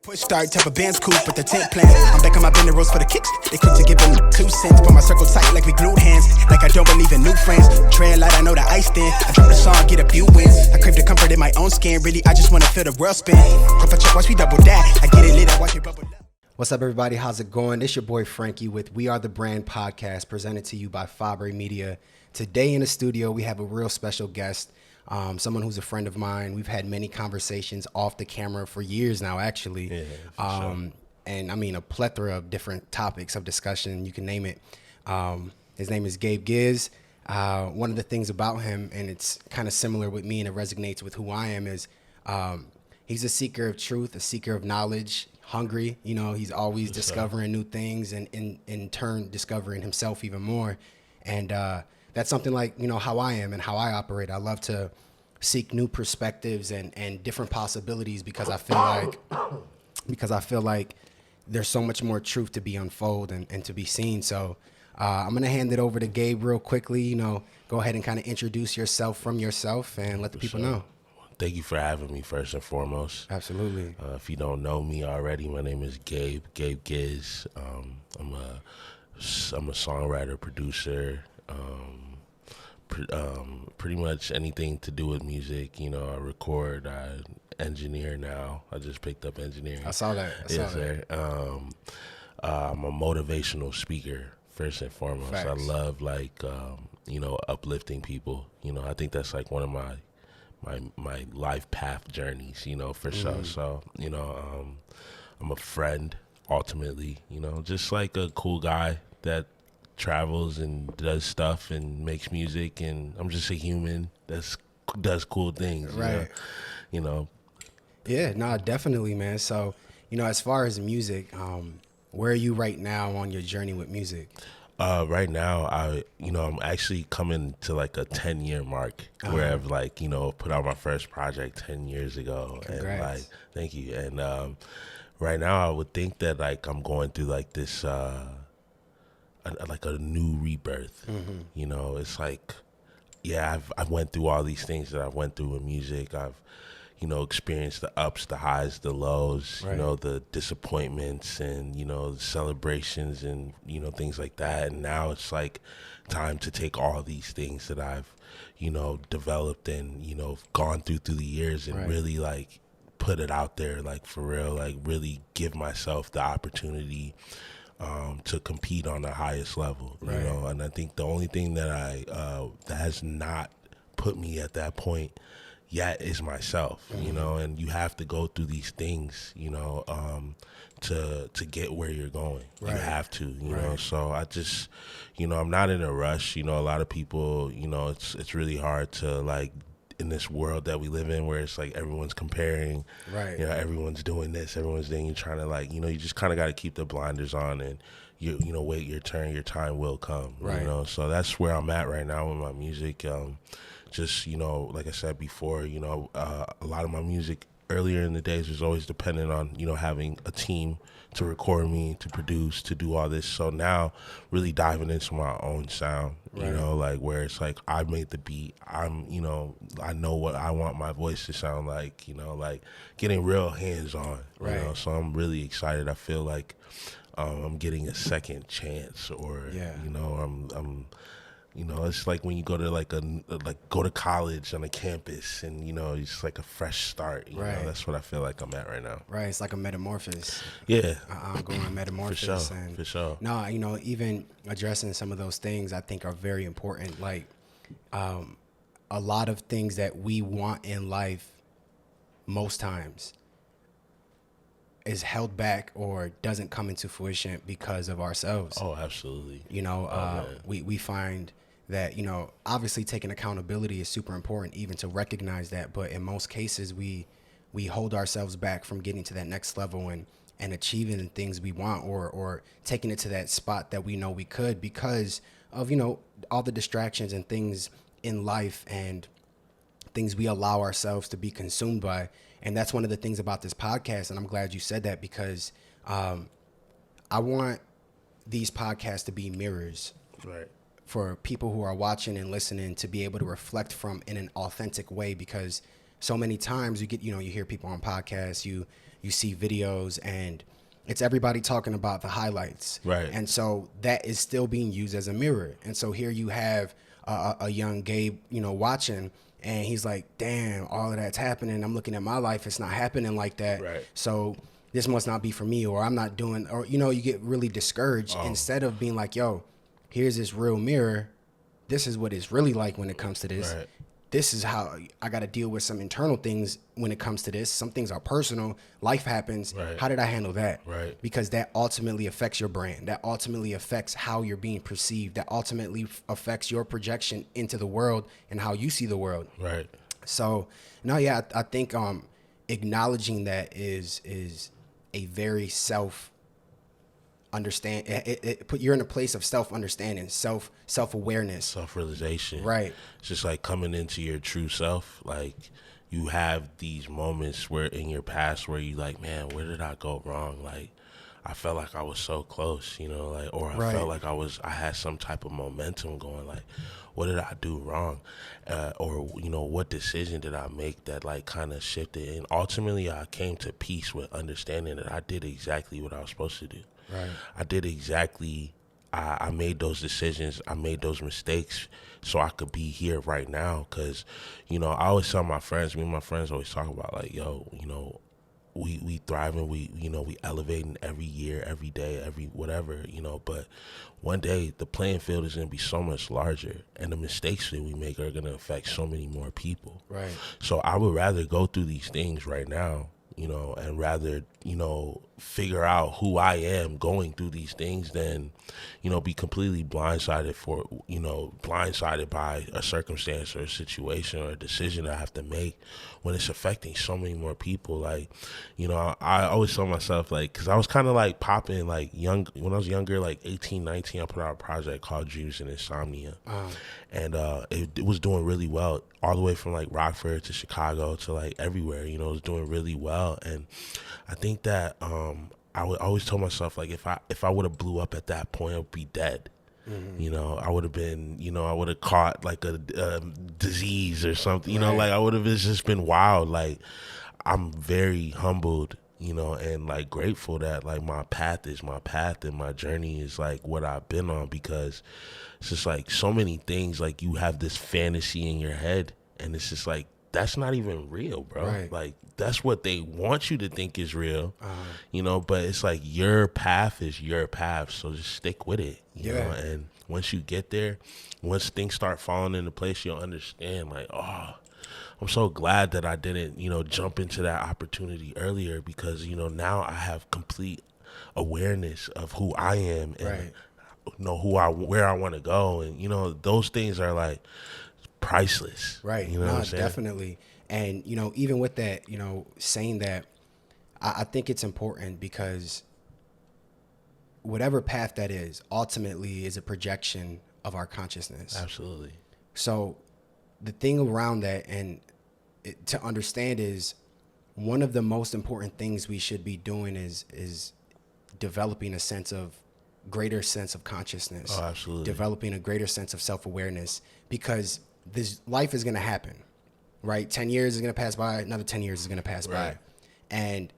Push start, type of band's cool, but the tent plans. I'm back on my bender rolls for the kicks. They quick to give them 2 cents. Put my circle tight like we glued hands. Like I don't believe in new friends. Trail light, I know the ice in. I drop the song, get a few wins. I crave the comfort in my own skin. Really, I just wanna feel the world spin. Drop a check, watch me double that. I get it lit, I watch it bubble up. What's up, everybody? How's it going? It's your boy Frankie with We Are the Brand podcast, presented to you by Fabre Media. Today in the studio, we have a real special guest. Someone who's a friend of mine. We've had many conversations off the camera for years now, actually. Yeah, sure. And I mean, a plethora of different topics of discussion, you can name it. His name is Gabe Gizz. One of the things about him, and it's kind of similar with me and it resonates with who I am, is he's a seeker of truth, a seeker of knowledge, hungry. You know, he's always discovering new things and in turn discovering himself even more. And that's something like, you know, how I am and how I operate. I love to seek new perspectives and different possibilities because I feel like there's so much more truth to be unfolded and to be seen. So I'm going to hand it over to Gabe real quickly. You know, go ahead and kind of introduce yourself from yourself and let the people know. Thank you for having me, first and foremost. Absolutely. If you don't know me already, my name is Gabe Gizz. I'm a songwriter, producer, pretty much anything to do with music. You know, I record, I engineer now. I just picked up engineering. I saw that. Sir. I'm a motivational speaker, first and foremost. Facts. I love, you know, uplifting people. You know, I think that's like one of my life path journeys, you know, for sure. So, you know, I'm a friend, ultimately, you know, just like a cool guy that travels and does stuff and makes music, and I'm just a human that does cool things, right? You know. Yeah, no, definitely, man. So, you know, as far as music, where are you right now on your journey with music? Right now, I'm actually coming to like a 10-year mark where I've like, you know, put out my first project 10 years ago. Congrats. And like, thank you. And right now I would think that like I'm going through like this, like a new rebirth. You know, it's like, yeah, I've went through all these things that I went through in music. I've, you know, experienced the ups, the highs, the lows, right. You know, the disappointments and, you know, the celebrations and, you know, things like that. And now it's like time to take all these things that I've, you know, developed and, you know, gone through the years and right. really like put it out there, like for real, like really give myself the opportunity to compete on the highest level, right. You know. And I think the only thing that that has not put me at that point yet is myself, you know. And you have to go through these things, you know, to get where you're going. Right. You have to, you right. know. So I just, you know, I'm not in a rush. You know, a lot of people, you know, it's really hard to like in this world that we live in where it's like everyone's comparing, right? You know, everyone's doing this, everyone's doing. You're trying to like, you know, you just kind of got to keep the blinders on and you know, wait your turn. Your time will come, right? You know, so that's where I'm at right now with my music. Just, you know, like I said before, you know, a lot of my music earlier in the days was always dependent on, you know, having a team to record me, to produce, to do all this. So now really diving into my own sound, right. You know, like where it's like I made the beat. You know, I know what I want my voice to sound like, you know, like getting real hands-on, right. You know, so I'm really excited. I feel like I'm getting a second chance or, you know, I'm you know, it's like when you go to go to college on a campus and, you know, it's like a fresh start. You right. know, that's what I feel like I'm at right now. Right. It's like a metamorphosis. Yeah. I'm going to metamorphosis. For sure. No, you know, even addressing some of those things I think are very important. Like a lot of things that we want in life most times is held back or doesn't come into fruition because of ourselves. Oh, absolutely. You know, we find that, you know, obviously taking accountability is super important even to recognize that. But in most cases, we hold ourselves back from getting to that next level and achieving the things we want or taking it to that spot that we know we could because of, you know, all the distractions and things in life and things we allow ourselves to be consumed by. And that's one of the things about this podcast. And I'm glad you said that because I want these podcasts to be mirrors. Right. For people who are watching and listening to be able to reflect from in an authentic way, because so many times you hear people on podcasts, you you see videos, and it's everybody talking about the highlights. Right. And so that is still being used as a mirror. And so here you have a young Gabe, watching, and he's like, damn, all of that's happening. I'm looking at my life. It's not happening like that. Right. So this must not be for me, or I'm not doing, or, you get really discouraged instead of being like, yo, here's this real mirror. This is what it's really like when it comes to this. Right. This is how I got to deal with some internal things when it comes to this. Some things are personal. Life happens. Right. How did I handle that? Right. Because that ultimately affects your brand. That ultimately affects how you're being perceived. That ultimately affects your projection into the world and how you see the world. Right. So, no, yeah, I think acknowledging that is a very you're in a place of self-understanding, self-awareness, self-realization. Right. It's just like coming into your true self. Like, you have these moments where in your past where you like, man, where did I go wrong? Like, I felt like I was so close, or I felt like I had some type of momentum going, like, what did I do wrong? Or, what decision did I make that like kind of shifted? And ultimately I came to peace with understanding that I did exactly what I was supposed to do. Right. I did exactly, I made those decisions, I made those mistakes so I could be here right now. Cause, I always tell my friends, me and my friends always talk about like, yo, we thriving, we elevating every year, every day, every whatever, but one day the playing field is going to be so much larger, and the mistakes that we make are going to affect so many more people. Right. So I would rather go through these things right now, and rather, figure out who I am going through these things than, be completely blindsided by a circumstance or a situation or a decision I have to make when it's affecting so many more people. Like, I always tell myself, like, because I was kind of like popping, like, when I was younger, like 18, 19, I put out a project called Dreams and Insomnia. And it was doing really well, all the way from like Rockford to Chicago to like everywhere, it was doing really well. And I think that I would always tell myself, like, if I would have blew up at that point, I would be dead. Mm-hmm. I would have been, I would have caught like a disease or something, Right. like I would have just been wild. Like, I'm very humbled, and like grateful that like my path is my path and my journey is like what I've been on, because it's just like so many things, like you have this fantasy in your head and it's just like, that's not even real, bro. Right. Like, that's what they want you to think is real, but it's like your path is your path. So just stick with it, you know? And once you get there, once things start falling into place, you'll understand like, oh, I'm so glad that I didn't, jump into that opportunity earlier, because, now I have complete awareness of who I am and where I want to go. And, those things are like priceless. Right. You know what I'm saying? Definitely. And, even with that, saying that, I think it's important, because whatever path that is ultimately is a projection of our consciousness. Absolutely. So the thing around that to understand is, one of the most important things we should be doing is developing a greater sense of consciousness. Oh, absolutely. Developing a greater sense of self-awareness, because this life is going to happen, right? 10 years is going to pass by, another 10 years is going to pass by. And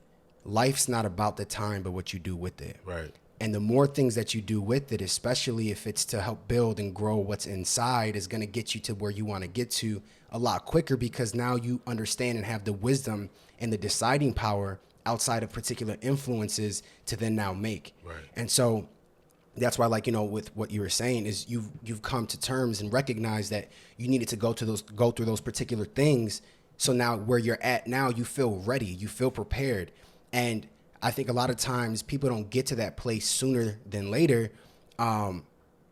life's not about the time, but what you do with it. Right. And the more things that you do with it, especially if it's to help build and grow what's inside, is going to get you to where you want to get to a lot quicker, because now you understand and have the wisdom and the deciding power outside of particular influences to then now make. Right. And so that's why, like, with what you were saying, is you've come to terms and recognize that you needed to go through those particular things. So now where you're at now, you feel ready, you feel prepared. And I think a lot of times people don't get to that place sooner than later,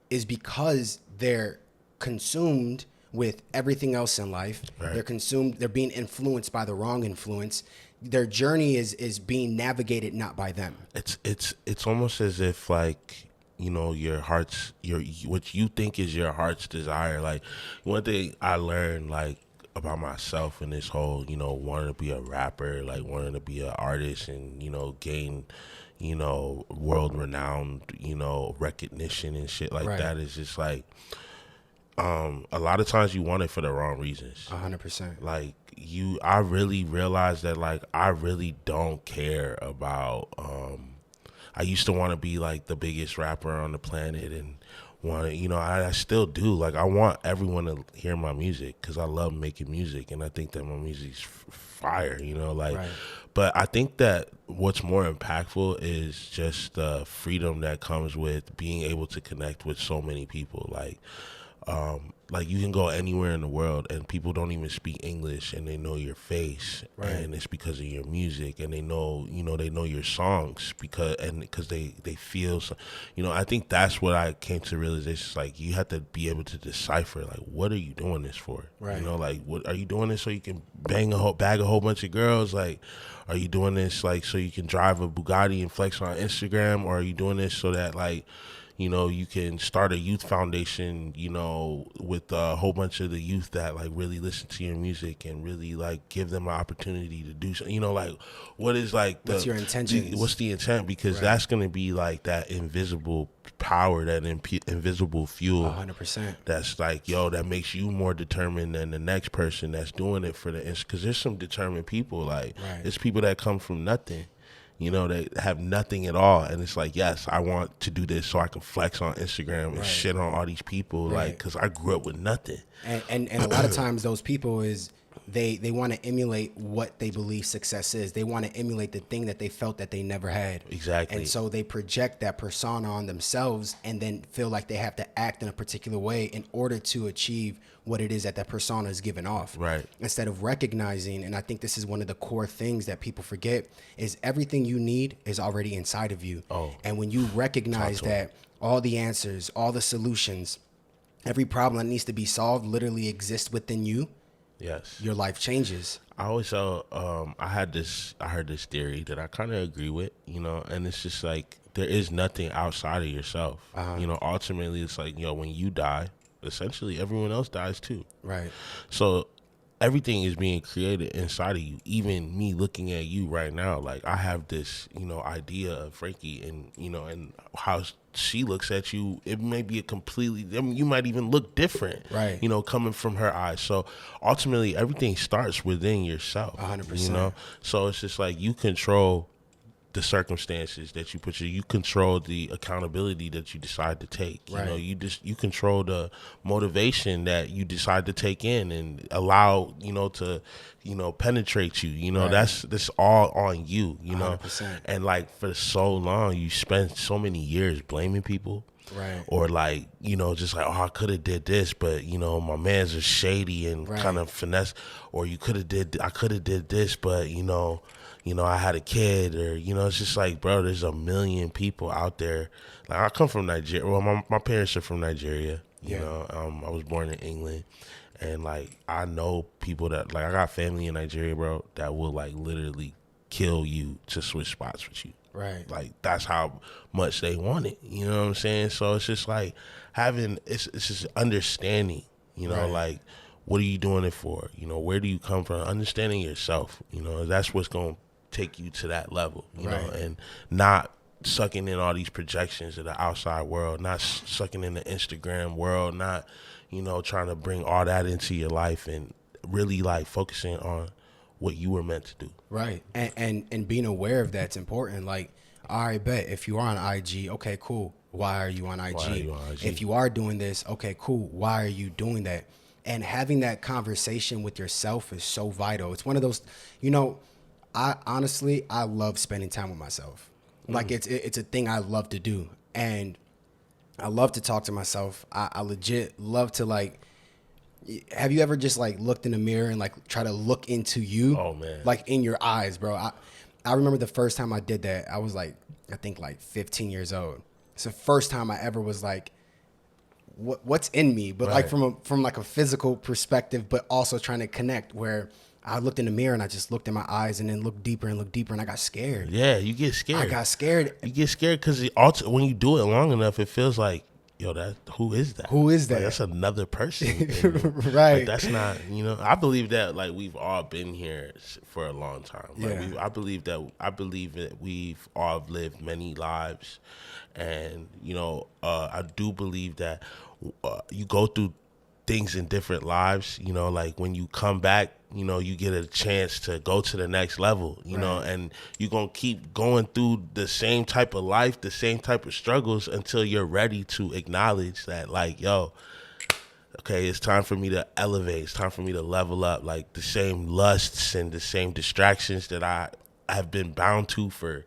is because they're consumed with everything else in life. Right. They're being influenced by the wrong influence. Their journey is being navigated not by them. It's almost as if, like, your what you think is your heart's desire. Like, one thing I learned, like, about myself in this whole, wanting to be a rapper, like wanting to be an artist and, gain, world renowned, recognition and shit like Right. that, is just like, a lot of times you want it for the wrong reasons. 100%. Like I really realized that like I really don't care about. I used to want to be like the biggest rapper on the planet and want to, I still do. Like I want everyone to hear my music because I love making music and I think that my music's fire. Like. Right. But I think that what's more impactful is just the freedom that comes with being able to connect with so many people. Like you can go anywhere in the world and people don't even speak English and they know your face, right. And it's because of your music and they know your songs because they feel so, I think that's what I came to realization. Like you have to be able to decipher like what are you doing this for, right. Like what are you doing this so you can bag a whole bunch of girls? Like are you doing this like so you can drive a Bugatti and flex on Instagram, or are you doing this so that like you can start a youth foundation, with a whole bunch of the youth that like really listen to your music and really like give them an opportunity to do so. Like what is like what's your intention? What's the intent? Because right. That's going to be like that invisible power, that invisible fuel. 100%. That's like, that makes you more determined than the next person that's doing it for because there's some determined people. Like right. It's people that come from nothing. They have nothing at all. And it's like, yes, I want to do this so I can flex on Instagram and right. Shit on all these people, right. Like, because I grew up with nothing. And a lot of times those people is they want to emulate what they believe success is. They want to emulate the thing that they felt that they never had. Exactly. And so they project that persona on themselves and then feel like they have to act in a particular way in order to achieve what it is that persona is giving off. Right. Instead of recognizing, and I think this is one of the core things that people forget, is everything you need is already inside of you. Oh. And when you recognize that all the answers, all the solutions, every problem that needs to be solved literally exists within you, yes, your life changes. I always I heard this theory that I kind of agree with, and it's just like there is nothing outside of yourself. Ultimately it's like, when you die, essentially everyone else dies too. Right. So everything is being created inside of you. Even me looking at you right now, like I have this, idea of Frankie and, and how she looks at you. It may be you might even look different, right? Coming from her eyes. So ultimately everything starts within yourself. 100%. So it's just like you control the circumstances that you you control the accountability that you decide to take. Right. You control the motivation that you decide to take in and allow, to, penetrate you. Right. That's all on you, 100%. And like for so long you spend so many years blaming people. Right. Or like, just like, I could have did this, but my man's are shady and right. kind of finesse. Or I could have did this, but I had a kid, or, it's just like, bro, there's a million people out there. Like, I come from Nigeria. Well, my parents are from Nigeria, I was born in England. And, like, I know people that, like, I got family in Nigeria, bro, that will, like, literally kill you to switch spots with you. Right. Like, that's how much they want it. You know what I'm saying? So it's just, like, it's just understanding, right. like, what are you doing it for? Where do you come from? Understanding yourself, that's what's going to take you to that level, you right. know, and not sucking in all these projections of the outside world, not sucking in the Instagram world, not, trying to bring all that into your life and really like focusing on what you were meant to do. Right. And being aware of that's important. Like, all right, bet if you are on IG, okay, cool. Why are you on IG? Why are you on IG? If you are doing this, okay, cool. Why are you doing that? And having that conversation with yourself is so vital. It's one of those, I love spending time with myself. Like it's a thing I love to do. And I love to talk to myself. I legit love to like, have you ever just like looked in the mirror and like try to look into you? Oh man. Like in your eyes, bro. I remember the first time I did that, I was like, I think like 15 years old. It's the first time I ever was like, what's in me? But right. like from like a physical perspective, but also trying to connect where I looked in the mirror and I just looked in my eyes and then looked deeper and I got scared. Yeah, you get scared. I got scared. You get scared because when you do it long enough, it feels like, yo, who is that? Who is that? Like, that's another person. Right. Like, that's not, I believe that like we've all been here for a long time. Like, yeah. I believe that we've all lived many lives. And, I do believe that you go through things in different lives, you know, like when you come back, you know, you get a chance to go to the next level, you know, and you're going to keep going through the same type of life, the same type of struggles until you're ready to acknowledge that, like, yo, okay, it's time for me to elevate. It's time for me to level up. Like the same lusts and the same distractions that I have been bound to for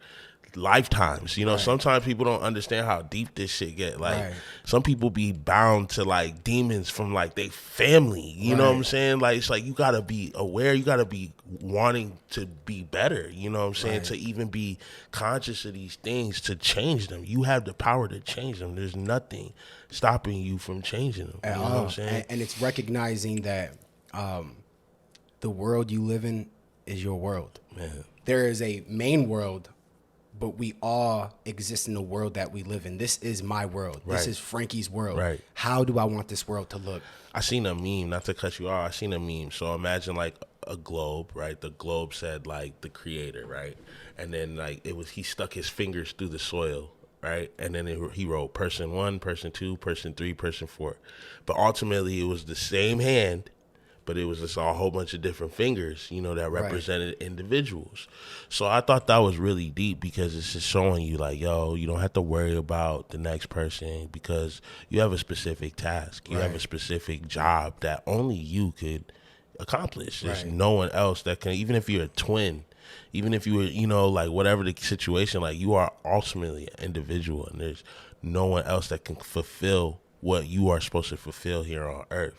lifetimes. You know, sometimes people don't understand how deep this shit get. Like some people be bound to like demons from like they family. You know what I'm saying? Like it's like you gotta be aware, you gotta be wanting to be better, you know what I'm saying? To even be conscious of these things, to change them. You have the power to change them. There's nothing stopping you from changing them. You know what I'm saying? And it's recognizing that the world you live in is your world. Man. There is a main world, but we all exist in the world that we live in. This is my world. This is Frankie's world. How do I want this world to look? I seen a meme, not to cut you off, I seen a meme. So imagine like a globe, right? The globe said like the creator, right? And then like he stuck his fingers through the soil, right? And then he wrote person 1, person 2, person 3, person 4. But ultimately it was the same hand, but it was just a whole bunch of different fingers, you know, that represented individuals. So I thought that was really deep because it's just showing you like, yo, you don't have to worry about the next person because you have a specific task. You have a specific job that only you could accomplish. There's no one else that can, even if you're a twin, even if you were, you know, like whatever the situation, like you are ultimately an individual and there's no one else that can fulfill what you are supposed to fulfill here on earth.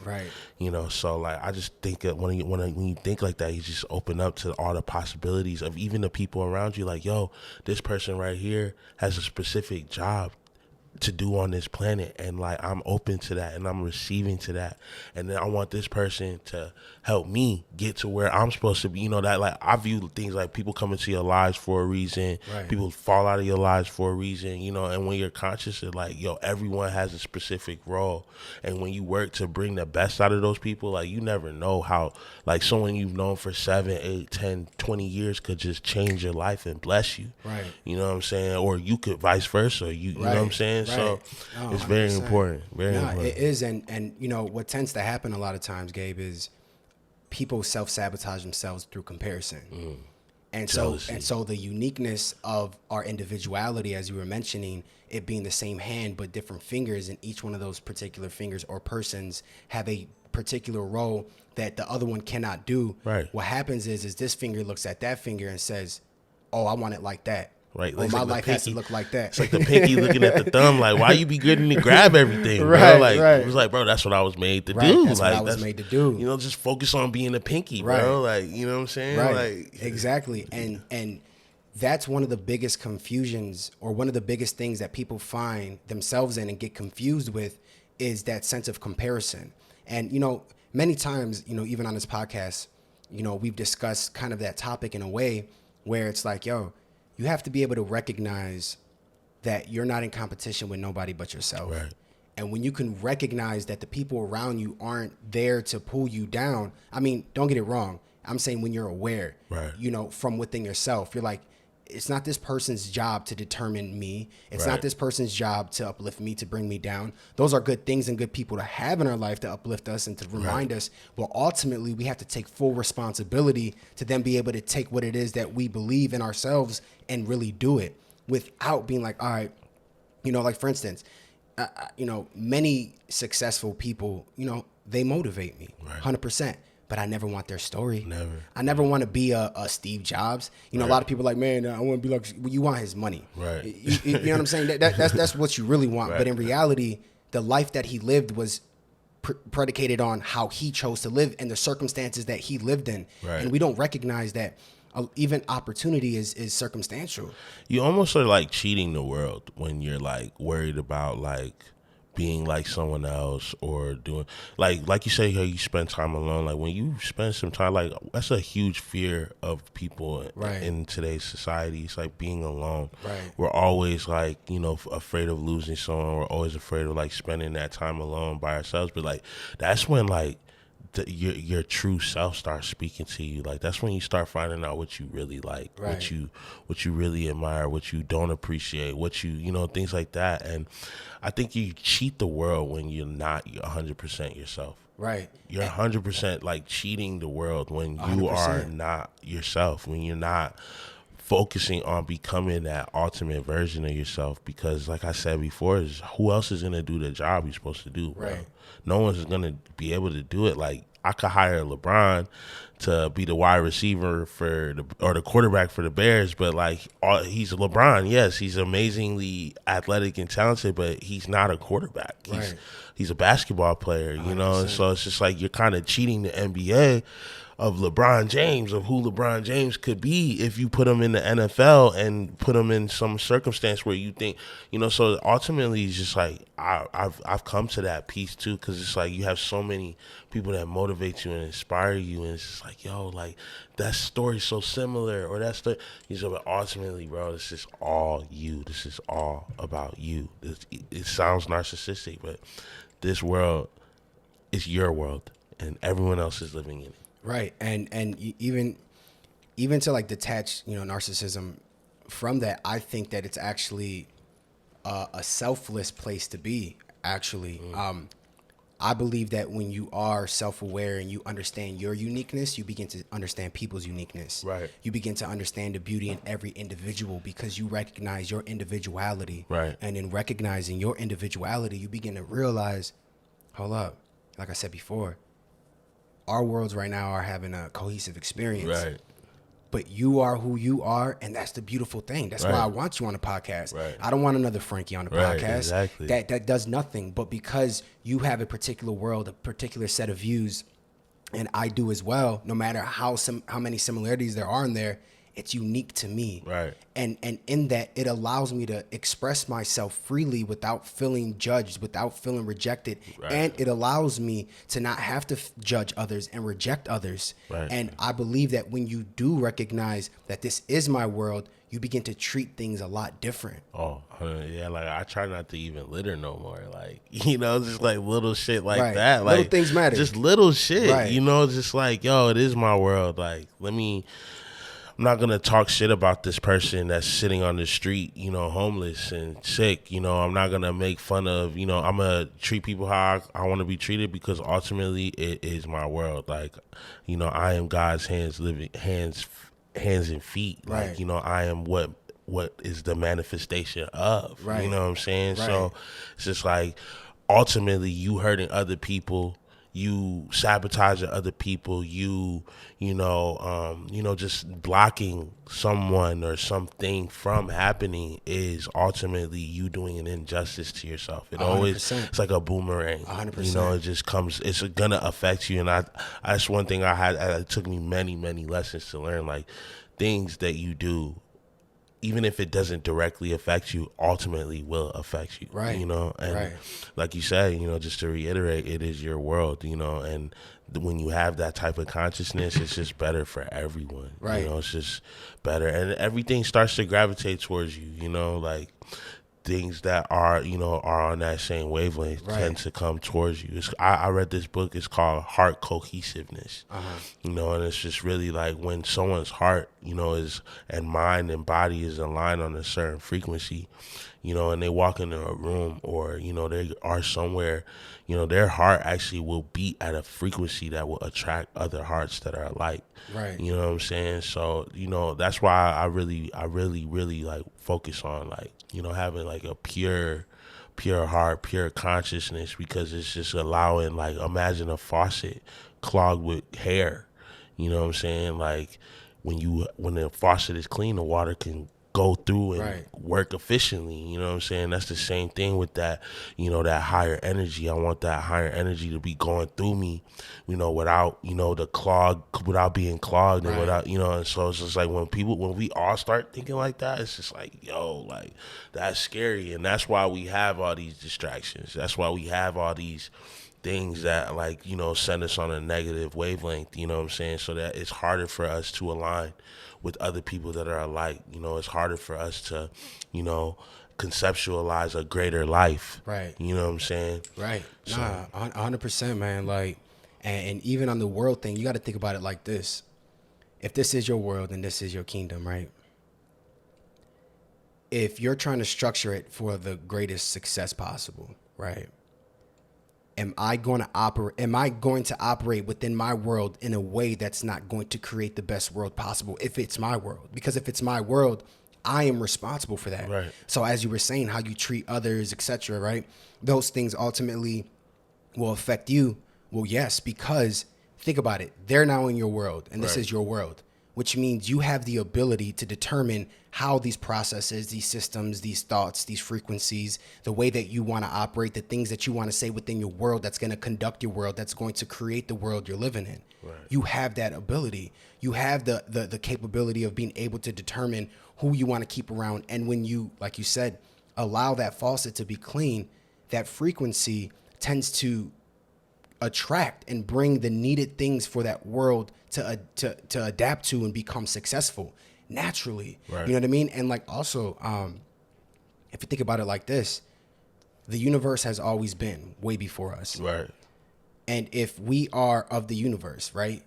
You know, so like I just think that when you think like that, you just open up to all the possibilities of even the people around you. Like, yo, this person right here has a specific job to do on this planet, and like I'm open to that and I'm receiving to that, and then I want this person to help me get to where I'm supposed to be. You know, that like I view things like people come into your lives for a reason, people fall out of your lives for a reason, you know, and when you're conscious of like, yo, everyone has a specific role, and when you work to bring the best out of those people, like you never know how like someone you've known for 7, 8, 10, 20 years could just change your life and bless you. You know what I'm saying? Or you could vice versa. You know what I'm saying? So it's very important. Very important. It is, and you know what tends to happen a lot of times, Gabe, is people self-sabotage themselves through comparison. And so the uniqueness of our individuality, as you were mentioning, it being the same hand but different fingers, and each one of those particular fingers or persons have a particular role that the other one cannot do. What happens is this finger looks at that finger and says, oh, I want it like that. Like my life has to look like that. It's like the pinky looking at the thumb, like, why you be getting to grab everything, bro? Like, it was like, bro, that's what I was made to do. That's like, what I was made to do. You know, just focus on being a pinky, bro. Like, you know what I'm saying? Like, exactly. And that's one of the biggest confusions, or one of the biggest things that people find themselves in and get confused with, is that sense of comparison. And, you know, many times, you know, even on this podcast, you know, we've discussed kind of that topic in a way where it's like, yo, you have to be able to recognize that you're not in competition with nobody but yourself. And when you can recognize that the people around you aren't there to pull you down, I mean, don't get it wrong. I'm saying when you're aware, you know, from within yourself, you're like, it's not this person's job to determine me. It's not this person's job to uplift me, to bring me down. Those are good things and good people to have in our life to uplift us and to remind us. But ultimately, we have to take full responsibility to then be able to take what it is that we believe in ourselves and really do it without being like, all right, you know, like for instance, you know, many successful people, you know, they motivate me 100%. But I never want their story. I never want to be a Steve Jobs. You know, a lot of people are like, man, I want to be like, well, you want his money. You know what I'm saying? That's what you really want. But in reality, the life that he lived was predicated on how he chose to live and the circumstances that he lived in. And we don't recognize that even opportunity is circumstantial. You almost are like cheating the world when you're like worried about like being like someone else, or doing like you say, how you spend time alone. Like when you spend some time, like that's a huge fear of people in today's society. It's like being alone. We're always like, you know, afraid of losing someone. We're always afraid of like spending that time alone by ourselves. But like that's when like your true self starts speaking to you. Like that's when you start finding out what you really like, what you really admire, what you don't appreciate, what you know, things like that. And I think you cheat the world when you're not 100% yourself. Right. You're 100% like cheating the world when you 100%. are not yourself, when you're not focusing on becoming that ultimate version of yourself. Because like I said before, is who else is going to do the job you're supposed to do, bro? Right. No one's going to be able to do it. Like, I could hire LeBron to be the wide receiver or the quarterback for the Bears, but like he's LeBron. Yes, he's amazingly athletic and talented, but he's not a quarterback. He's a basketball player, you know. And so it's just like you're kind of cheating the NBA of LeBron James, of who LeBron James could be if you put him in the NFL and put him in some circumstance where you think, you know. So ultimately, it's just like I've come to that piece too, because it's like you have so many people that motivate you and inspire you, and it's just like, yo, like that story's so similar, or that's the. But ultimately, bro, this is all you. This is all about you. It sounds narcissistic, but this world is your world, and everyone else is living in it. Right. And even to like detach, you know, narcissism from that, I think that it's actually a selfless place to be, actually. I believe that when you are self-aware and you understand your uniqueness, you begin to understand people's uniqueness. Right. You begin to understand the beauty in every individual because you recognize your individuality. Right. And in recognizing your individuality, you begin to realize, hold up, like I said before, our worlds right now are having a cohesive experience. Right. But you are who you are, and that's the beautiful thing. That's why I want you on the podcast. Right. I don't want another Frankie on the podcast. Exactly. That does nothing. But because you have a particular world, a particular set of views, and I do as well, no matter how many similarities there are in there, it's unique to me. Right. And in that, it allows me to express myself freely without feeling judged, without feeling rejected. Right. And it allows me to not have to judge others and reject others. Right. And I believe that when you do recognize that this is my world, you begin to treat things a lot different. Oh, yeah, like I try not to even litter no more. Like, you know, just like little shit like Right. that. Like, Little things matter. Just little shit, Right. you know, just like, yo, it is my world. Like, I'm not going to talk shit about this person that's sitting on the street, you know, homeless and sick. You know, I'm not going to make fun of, you know, I'm going to treat people how I want to be treated, because ultimately it is my world. Like, you know, I am God's hands and feet. Right. Like, you know, I am what is the manifestation of, Right. you know what I'm saying? Right. So it's just like, ultimately you hurting other people, you sabotaging other people, you know, just blocking someone or something from happening is ultimately you doing an injustice to yourself. It 100%. always, it's like a boomerang. 100%. You know, it just comes, it's gonna affect you. And that's one thing it took me many, many lessons to learn, like things that you do, even if it doesn't directly affect you, ultimately will affect you. Right. You know, and right. like you said, you know, just to reiterate, it is your world, you know, and when you have that type of consciousness, it's just better for everyone. Right. You know, it's just better. And everything starts to gravitate towards you, you know, like things that are, you know, are on that same wavelength tend to come towards you. I read this book, it's called Heart Cohesiveness. You know, and it's just really like when someone's heart, you know, and mind and body is aligned on a certain frequency, you know, and they walk into a room or, you know, they are somewhere, you know, their heart actually will beat at a frequency that will attract other hearts that are alike. Right. You know what I'm saying? So, you know, that's why I really like focus on, like, you know, having like a pure heart, pure consciousness, because it's just allowing, like, imagine a faucet clogged with hair. You know what I'm saying? Like when the faucet is clean, the water can go through and work efficiently. You know what I'm saying? That's the same thing with that, you know, that higher energy. I want that higher energy to be going through me, you know, without, you know, without being clogged and without, you know, and so it's just like when we all start thinking like that, it's just like, yo, like that's scary. And that's why we have all these distractions. That's why we have all these things that, like, you know, send us on a negative wavelength, you know what I'm saying? So that it's harder for us to align with other people that are alike. You know, it's harder for us to, you know, conceptualize a greater life. Right. You know what I'm saying? Right. So, 100%, man. Like, and even on the world thing, you got to think about it like this. If this is your world and this is your kingdom, right? If you're trying to structure it for the greatest success possible, right? am I going to operate within my world in a way that's not going to create the best world possible if it's my world? Because if it's my world, I am responsible for that. Right. So as you were saying, how you treat others, etc., right? Those things ultimately will affect you. Well, yes, because think about it. They're now in your world, and this is your world, which means you have the ability to determine how these processes, these systems, these thoughts, these frequencies, the way that you want to operate, the things that you want to say within your world that's going to conduct your world, that's going to create the world you're living in. Right. You have that ability. You have the capability of being able to determine who you want to keep around. And when you, like you said, allow that faucet to be clean, that frequency tends to attract and bring the needed things for that world to adapt to and become successful naturally. Right. You know what I mean? And like also, if you think about it like this, the universe has always been way before us. Right. And if we are of the universe, right,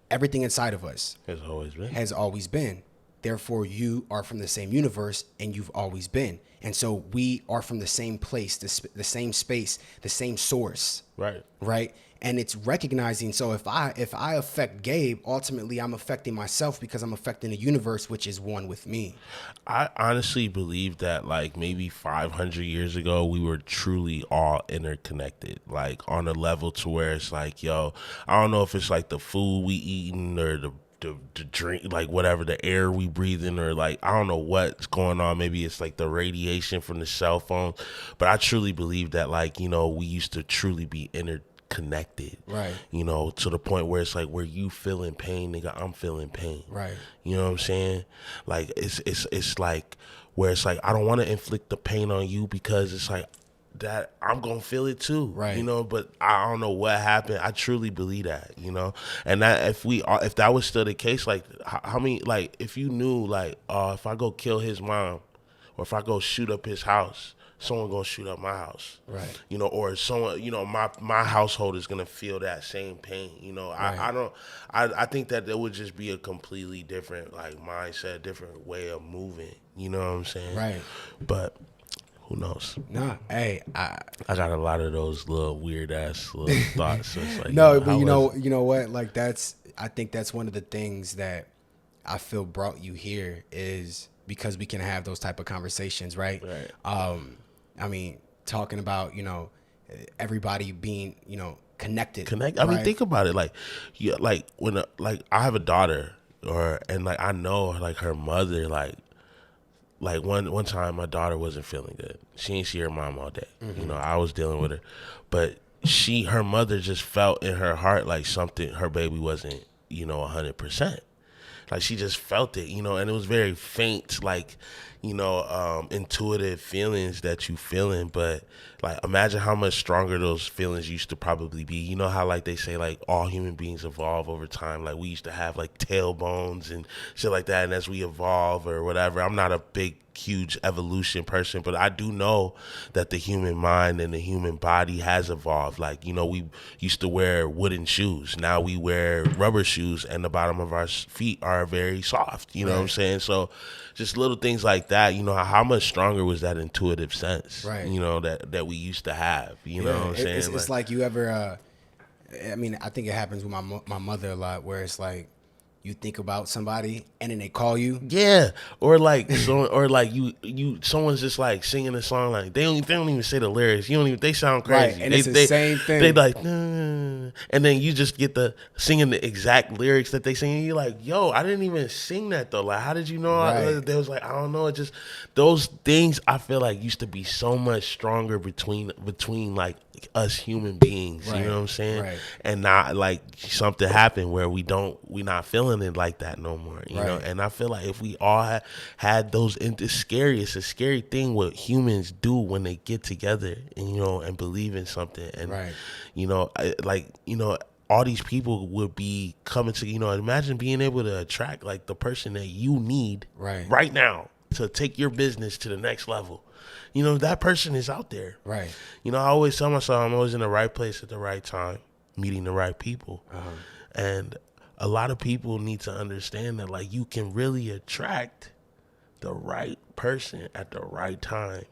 everything inside of us has always been. Therefore, you are from the same universe and you've always been. And so we are from the same place, the same space, the same source. Right. Right. And it's recognizing. So if I affect Gabe, ultimately I'm affecting myself because I'm affecting the universe, which is one with me. I honestly believe that like maybe 500 years ago, we were truly all interconnected, like on a level to where it's like, yo, I don't know if it's like the food we eating or the drink, like whatever, the air we breathe in, or like, I don't know what's going on. Maybe it's like the radiation from the cell phone. But I truly believe that, like, you know, we used to truly be interconnected. Right. You know, to the point where it's like, where you feeling pain, nigga, I'm feeling pain. Right. You know what I'm saying? Like, it's like, where it's like, I don't want to inflict the pain on you because it's like, that I'm gonna feel it too, right? You know, but I don't know what happened. I truly believe that, you know, and that if that was still the case, like how many, like if you knew, like, if I go kill his mom, or if I go shoot up his house, someone gonna shoot up my house, right? You know, or someone, you know, my household is gonna feel that same pain, you know. Right. I think that there would just be a completely different like mindset, different way of moving. You know what I'm saying? Right. But who knows? Nah, hey, I got a lot of those little weird ass little thoughts. So it's like, no, but you know what? Like I think that's one of the things that I feel brought you here is because we can have those type of conversations, right? Right. I mean, talking about, you know, everybody being, you know, connected. I mean, think about it. Like, yeah, like when like I have a daughter, and like I know like her mother, like one time my daughter wasn't feeling good. She ain't see her mom all day. Mm-hmm. You know, I was dealing with her, but her mother just felt in her heart like something, her baby wasn't, you know, 100%. Like she just felt it, you know, and it was very faint, like, you know, intuitive feelings that you feeling. But like, imagine how much stronger those feelings used to probably be. You know how like they say like all human beings evolve over time. Like we used to have like tailbones and shit like that. And as we evolve or whatever, I'm not a big, huge evolution person, but I do know that the human mind and the human body has evolved. Like, you know, we used to wear wooden shoes. Now we wear rubber shoes and the bottom of our feet are very soft. You know what I'm saying? So just little things like that, you know, how much stronger was that intuitive sense, right? You know, that we used to have, you know what I'm saying? It's like you ever, I mean, I think it happens with my mother a lot where it's like, you think about somebody and then they call you. Yeah. Or like someone's just like singing a song, like they don't even say the lyrics. They sound crazy. Right. And it's the same thing. They like, and then you just get the singing the exact lyrics that they sing. And you're like, yo, I didn't even sing that though. Like, how did you know? Right. They was like, I don't know. It just, those things I feel like used to be so much stronger between like us human beings. Right. You know what I'm saying? Right. And not like something happened where we not feeling it like that no more, you know. And I feel like if we all had those, it's a scary thing what humans do when they get together and, you know, and believe in something. And you know, like, you know, all these people would be coming to, you know, imagine being able to attract like the person that you need right now to take your business to the next level. You know, that person is out there. Right. You know, I always tell myself I'm always in the right place at the right time, meeting the right people. And a lot of people need to understand that, like, you can really attract the right person at the right time.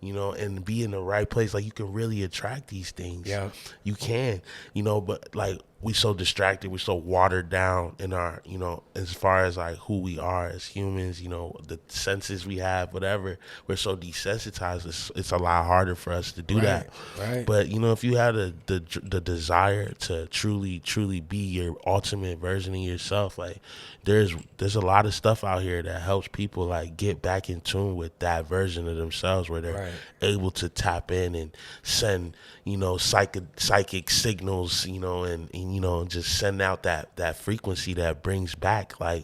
you know, and be in the right place. Like, you can really attract these things. Yeah. You can, you know, but like, we so distracted, we're so watered down in our, you know, as far as like who we are as humans, you know, the senses we have, whatever. We're so desensitized. It's a lot harder for us to do that. Right. But, you know, if you have the desire to truly be your ultimate version of yourself, like, there's a lot of stuff out here that helps people like get back in tune with that version of themselves, where they're able to tap in and send, you know, psychic signals, you know, and you know, just send out that frequency that brings back, like,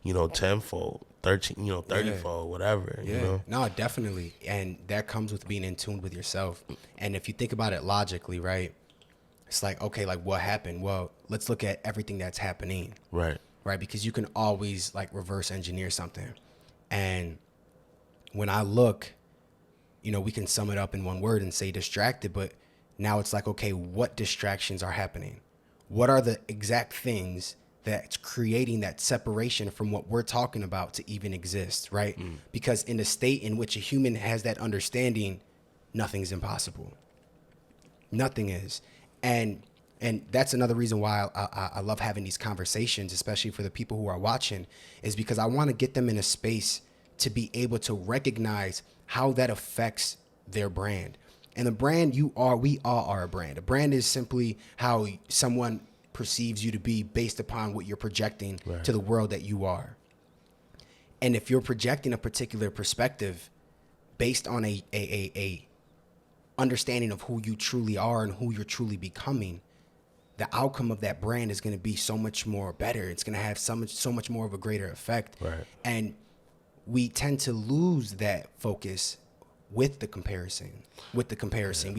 you know, tenfold, 13, you know, 30-fold, whatever. Yeah. You know? No, definitely. And that comes with being in tune with yourself. And if you think about it logically, right, it's like, okay, like, what happened? Well, let's look at everything that's happening. Right. Right. Because you can always like reverse engineer something. And when I look, you know, we can sum it up in one word and say distracted, but now it's like, okay, what distractions are happening? What are the exact things that's creating that separation from what we're talking about to even exist, right? Because in the state in which a human has that understanding, nothing's impossible. Nothing is. And that's another reason why I love having these conversations, especially for the people who are watching, is because I want to get them in a space to be able to recognize how that affects their brand. And the brand we all are a brand. A brand is simply how someone perceives you to be based upon what you're projecting to the world that you are. And if you're projecting a particular perspective based on a understanding of who you truly are and who you're truly becoming, the outcome of that brand is going to be so much more better. It's going to have so much more of a greater effect. Right. And we tend to lose that focus with the comparison. We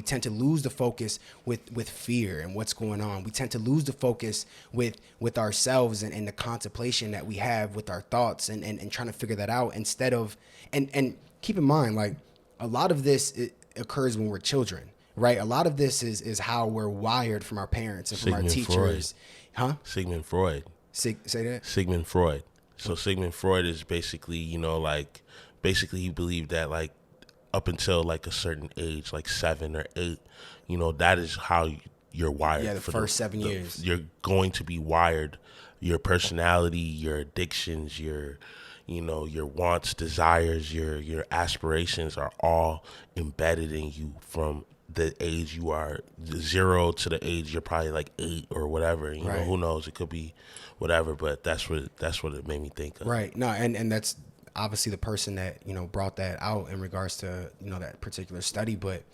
tend to lose the focus with fear and what's going on. We tend to lose the focus with ourselves and the contemplation that we have with our thoughts and trying to figure that out instead of, and keep in mind, like, a lot of this occurs when we're children, right? A lot of this is how we're wired from our parents and from our teachers. Freud. Sigmund Freud. Say that? Sigmund Freud. So Sigmund Freud is basically, you know, like, basically he believed that, like, up until like a certain age, like 7 or 8, you know, that is how you're wired. Yeah, the first 7 years. You're going to be wired. Your personality, your addictions, your, you know, your wants, desires, your aspirations are all embedded in you from the age you are 0 to the age you're probably like 8 or whatever. You know, who knows? It could be whatever, but that's what it made me think of. Right. No, and that's obviously the person that, you know, brought that out in regards to, you know, that particular study. But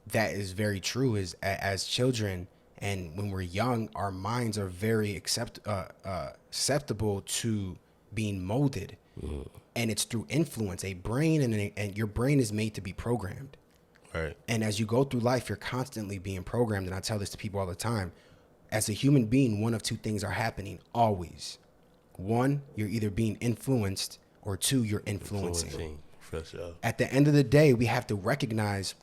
that is very true, is as children and when we're young, our minds are very susceptible to being molded. And it's through influence. A brain and your brain is made to be programmed. Right. And as you go through life, you're constantly being programmed. And I tell this to people all the time. As a human being, one of two things are happening always. One, you're either being influenced, or two, you're influencing. For sure. At the end of the day, we have to recognize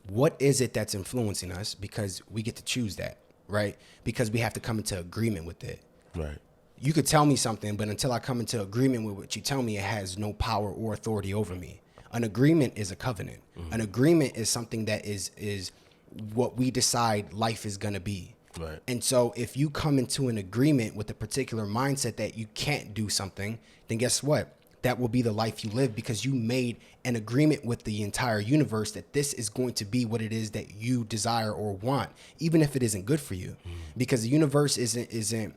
what is it that's influencing us, because we get to choose that, right? Because we have to come into agreement with it. Right. You could tell me something, but until I come into agreement with what you tell me, it has no power or authority over me. An agreement is a covenant. An agreement is something that is what we decide life is going to be. Right. And so if you come into an agreement with a particular mindset that you can't do something, then guess what? That will be the life you live, because you made an agreement with the entire universe that this is going to be what it is that you desire or want, even if it isn't good for you. Because the universe isn't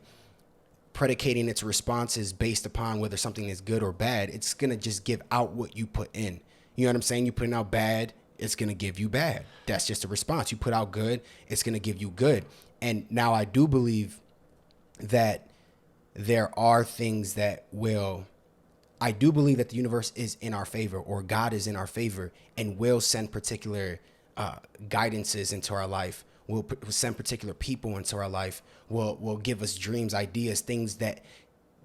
predicating its responses based upon whether something is good or bad. It's going to just give out what you put in. You know what I'm saying? You putting out bad, it's going to give you bad. That's just a response. You put out good, it's going to give you good. And now I do believe that there are things that I do believe that the universe is in our favor, or God is in our favor, and will send particular guidances into our life. Will send particular people into our life. Will give us dreams, ideas, things that,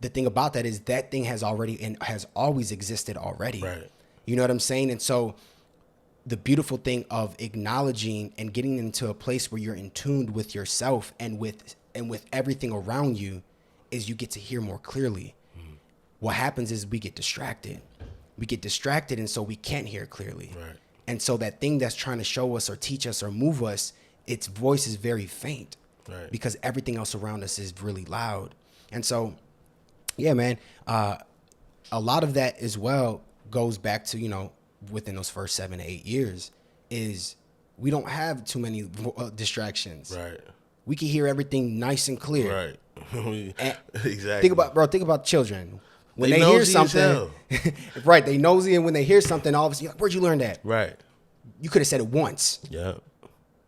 the thing about that is that thing has already and has always existed already. Right. You know what I'm saying? And so the beautiful thing of acknowledging and getting into a place where you're in tune with yourself and with everything around you is you get to hear more clearly. What happens is we get distracted. And so we can't hear clearly. Right. And so that thing that's trying to show us or teach us or move us, its voice is very faint, Right. because everything else around us is really loud. And so, yeah, man, a lot of that as well goes back to, within those first 7 to 8 years, is we don't have too many distractions. Right. We can hear everything nice and clear. Right. And Exactly. think about children. When They they hear nosy as something, right, they nosy, and when they hear something, all of a sudden, you're like, where'd you learn that? Right. You could have said it once. Yeah.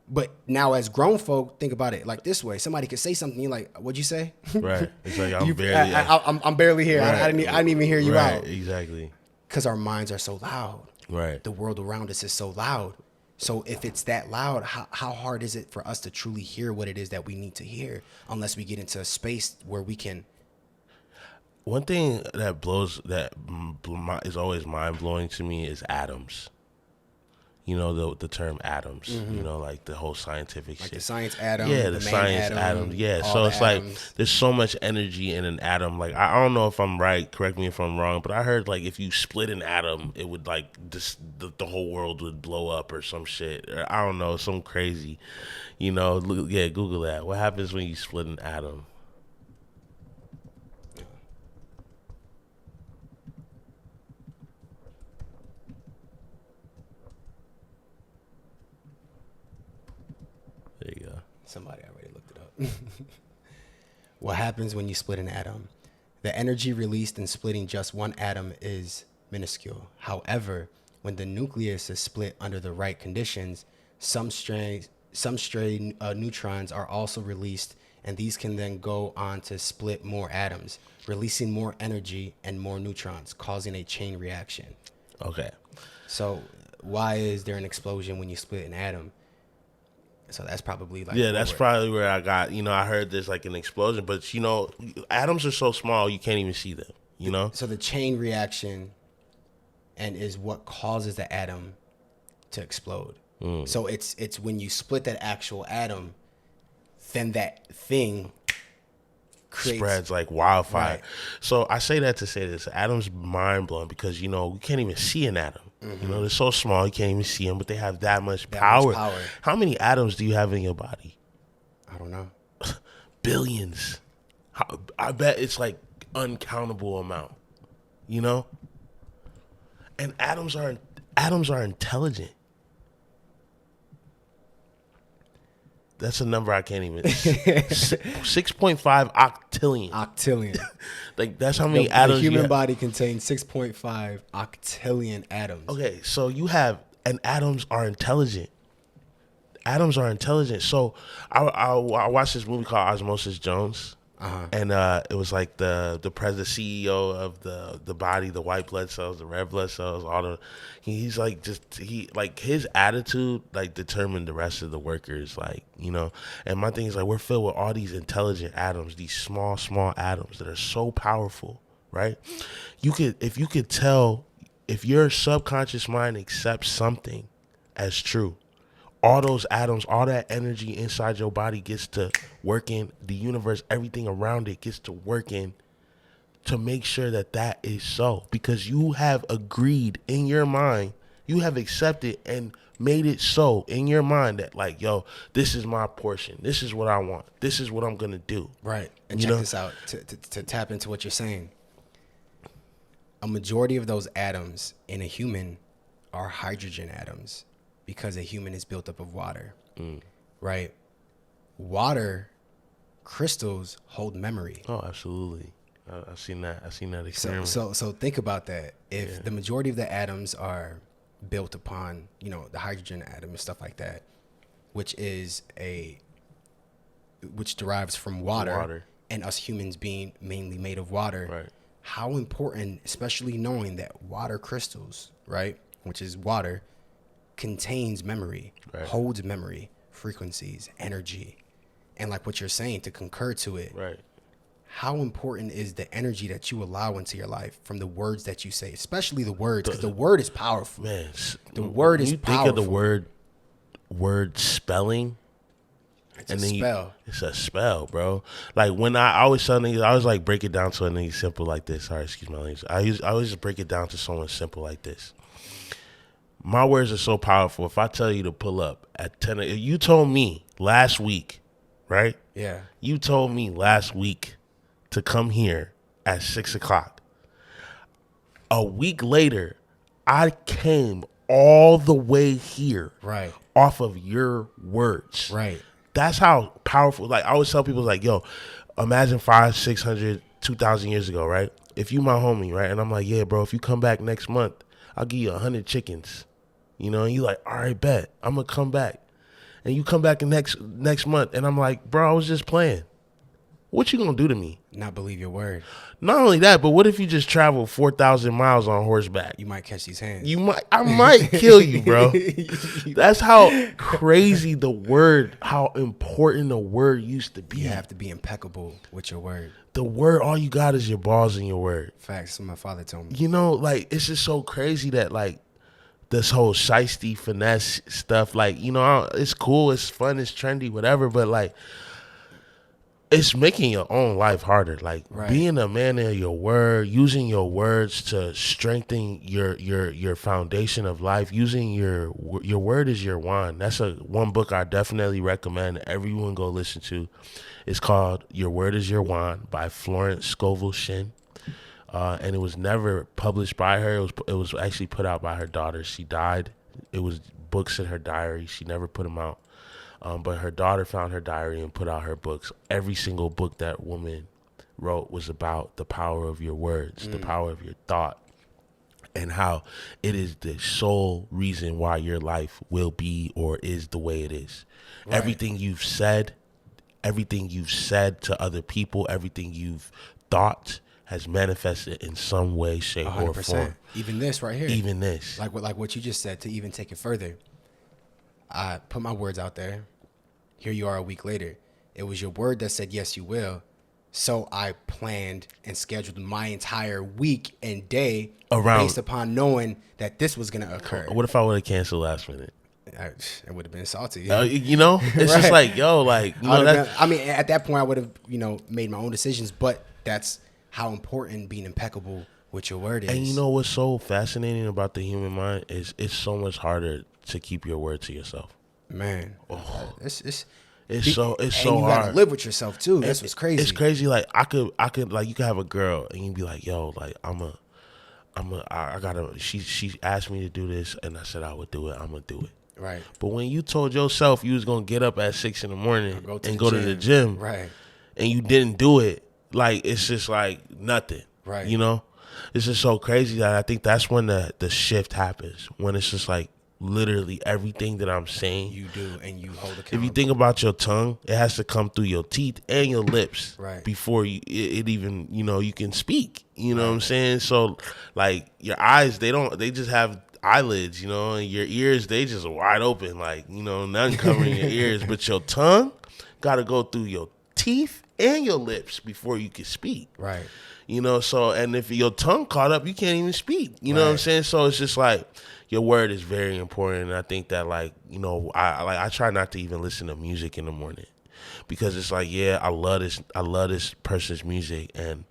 But now as grown folk, think about it like this way. Somebody could say something, you're like, what'd you say? Right. It's like I'm You- barely. I'm barely here. Right. I didn't even hear you Right. out. Exactly. Because our minds are so loud. Right. The world around us is so loud. So if it's that loud, how hard is it for us to truly hear what it is that we need to hear, unless we get into a space where we can? One thing that is always mind blowing to me is atoms. The term atoms. Like the whole scientific Like shit. the science atom, Yeah, the the main science atom, atom. Yeah, all so the it's like atoms. there's so much energy in an atom. Like I don't know if I'm right. Correct me if I'm wrong. But I heard like if you split an atom, it would like the whole world would blow up or some shit. Or, I don't know, some crazy. Google that. What happens when you split an atom? There you go. Somebody already looked it up. What happens when you split an atom? The energy released in splitting just one atom is minuscule. However, when the nucleus is split under the right conditions, some stray neutrons are also released, and these can then go on to split more atoms, releasing more energy and more neutrons, causing a chain reaction. Okay. So why is there an explosion when you split an atom? So that's probably like, Yeah, that's probably where I got, I heard there's like an explosion, but atoms are so small you can't even see them, So the chain reaction and is what causes the atom to explode. So it's when you split that actual atom, then that thing spreads like wildfire. Right. So I say that to say this. Atoms mind blowing because we can't even see an atom. They're so small you can't even see them, but they have that much power. How many atoms do you have in your body? I don't know. Billions. I bet it's like uncountable amount. And atoms are intelligent. That's a number I can't even. 6.5 octillion. Octillion. Like that's how many The atoms. human body contains 6.5 octillion atoms. Okay, so atoms are intelligent. Atoms are intelligent. So I watched this movie called Osmosis Jones. And it was like the president, CEO of the body, the white blood cells, the red blood cells, he's like his attitude like determined the rest of the workers, and my thing is like we're filled with all these intelligent atoms, these small atoms that are so powerful, right? If you could tell, if your subconscious mind accepts something as true, all those atoms, all that energy inside your body gets to working, the universe, everything around it gets to working to make sure that is so. Because you have agreed in your mind, you have accepted and made it so in your mind that like, yo, this is my portion. This is what I want. This is what I'm going to do. Right. And check this out to tap into what you're saying. A majority of those atoms in a human are hydrogen atoms. Because a human is built up of water, right? Water crystals hold memory. Oh, absolutely. I've seen that. I've seen that experiment. So think about that. If the majority of the atoms are built upon, the hydrogen atom and stuff like that, which derives from water, and us humans being mainly made of water, right? How important, especially knowing that water crystals, right, which is water, contains memory, right, holds memory, frequencies, energy, and like what you're saying, to concur to it, right? How important is the energy that you allow into your life from the words that you say, especially the words, because the word is powerful. Man, the word is powerful. Think of the word spelling. It's a spell. It's a spell, bro. Like when I always tell niggas, I always like break it down to a nigga simple like this. Sorry, excuse my language. I always just break it down to someone simple like this. My words are so powerful. If I tell you to pull up at 10, you told me last week, right? Yeah. You told me last week to come here at 6 o'clock. A week later, I came all the way here, Right. off of your words. Right. That's how powerful. Like, I always tell people, like, yo, imagine 500, 600, 2,000 years ago, right? If you my homie, right? And I'm like, yeah, bro, if you come back next month, I'll give you 100 chickens. You know, and you like, all right, bet. I'm going to come back. And you come back next month, and I'm like, bro, I was just playing. What you going to do to me? Not believe your word. Not only that, but what if you just travel 4,000 miles on horseback? You might catch these hands. I might kill you, bro. That's how crazy how important the word used to be. You have to be impeccable with your word. The word, all you got is your balls and your word. Facts. That's what my father told me. You know, like, it's just so crazy that, like, this whole shiesty finesse stuff, like, you know, it's cool, it's fun, it's trendy, whatever, but, like, it's making your own life harder. Like, being a man of your word, using your words to strengthen your foundation of life, using your word is your wand. That's one book I definitely recommend everyone go listen to. It's called Your Word is Your Wand by Florence Scovel Shinn. And it was never published by her. It was actually put out by her daughter. She died. It was books in her diary. She never put them out. But her daughter found her diary and put out her books. Every single book that woman wrote was about the power of your words, the power of your thought, and how it is the sole reason why your life will be or is the way it is. Right. Everything you've said to other people, everything you've thought has manifested in some way, shape, 100%. Or form. Even this right here. Even this. Like what you just said, to even take it further. I put my words out there. Here you are a week later. It was your word that said, yes, you will. So I planned and scheduled my entire week and day based upon knowing that this was going to occur. What if I would have canceled last minute? It would have been salty. You know, it's just like, yo, like, you know, at that point I would have, made my own decisions, but that's how important being impeccable with your word is. And you know what's so fascinating about the human mind is it's so much harder to keep your word to yourself. Man, it's so you hard. Gotta live with yourself too. That's what's crazy. It's crazy. Like I could like, you could have a girl and you'd be like, yo, like she asked me to do this and I said I would do it. I'm gonna do it. Right. But when you told yourself you was gonna get up at 6 a.m. and go to the gym, right, and you didn't do it, like, it's just like nothing. Right. You know? It's just so crazy that I think that's when the shift happens. When it's just like literally everything that I'm saying, you do, and you hold accountable. If you think about your tongue, it has to come through your teeth and your lips, right, before it even, you can speak. You know what I'm saying? So like your eyes, they just have eyelids, and your ears, they just wide open, like, nothing covering your ears. But your tongue got to go through your teeth and your lips before you can speak. Right. So, and if your tongue caught up, you can't even speak. You know what I'm saying? So it's just like, your word is very important. And I think that, like, I try not to even listen to music in the morning, because it's like, yeah, I love this person's music and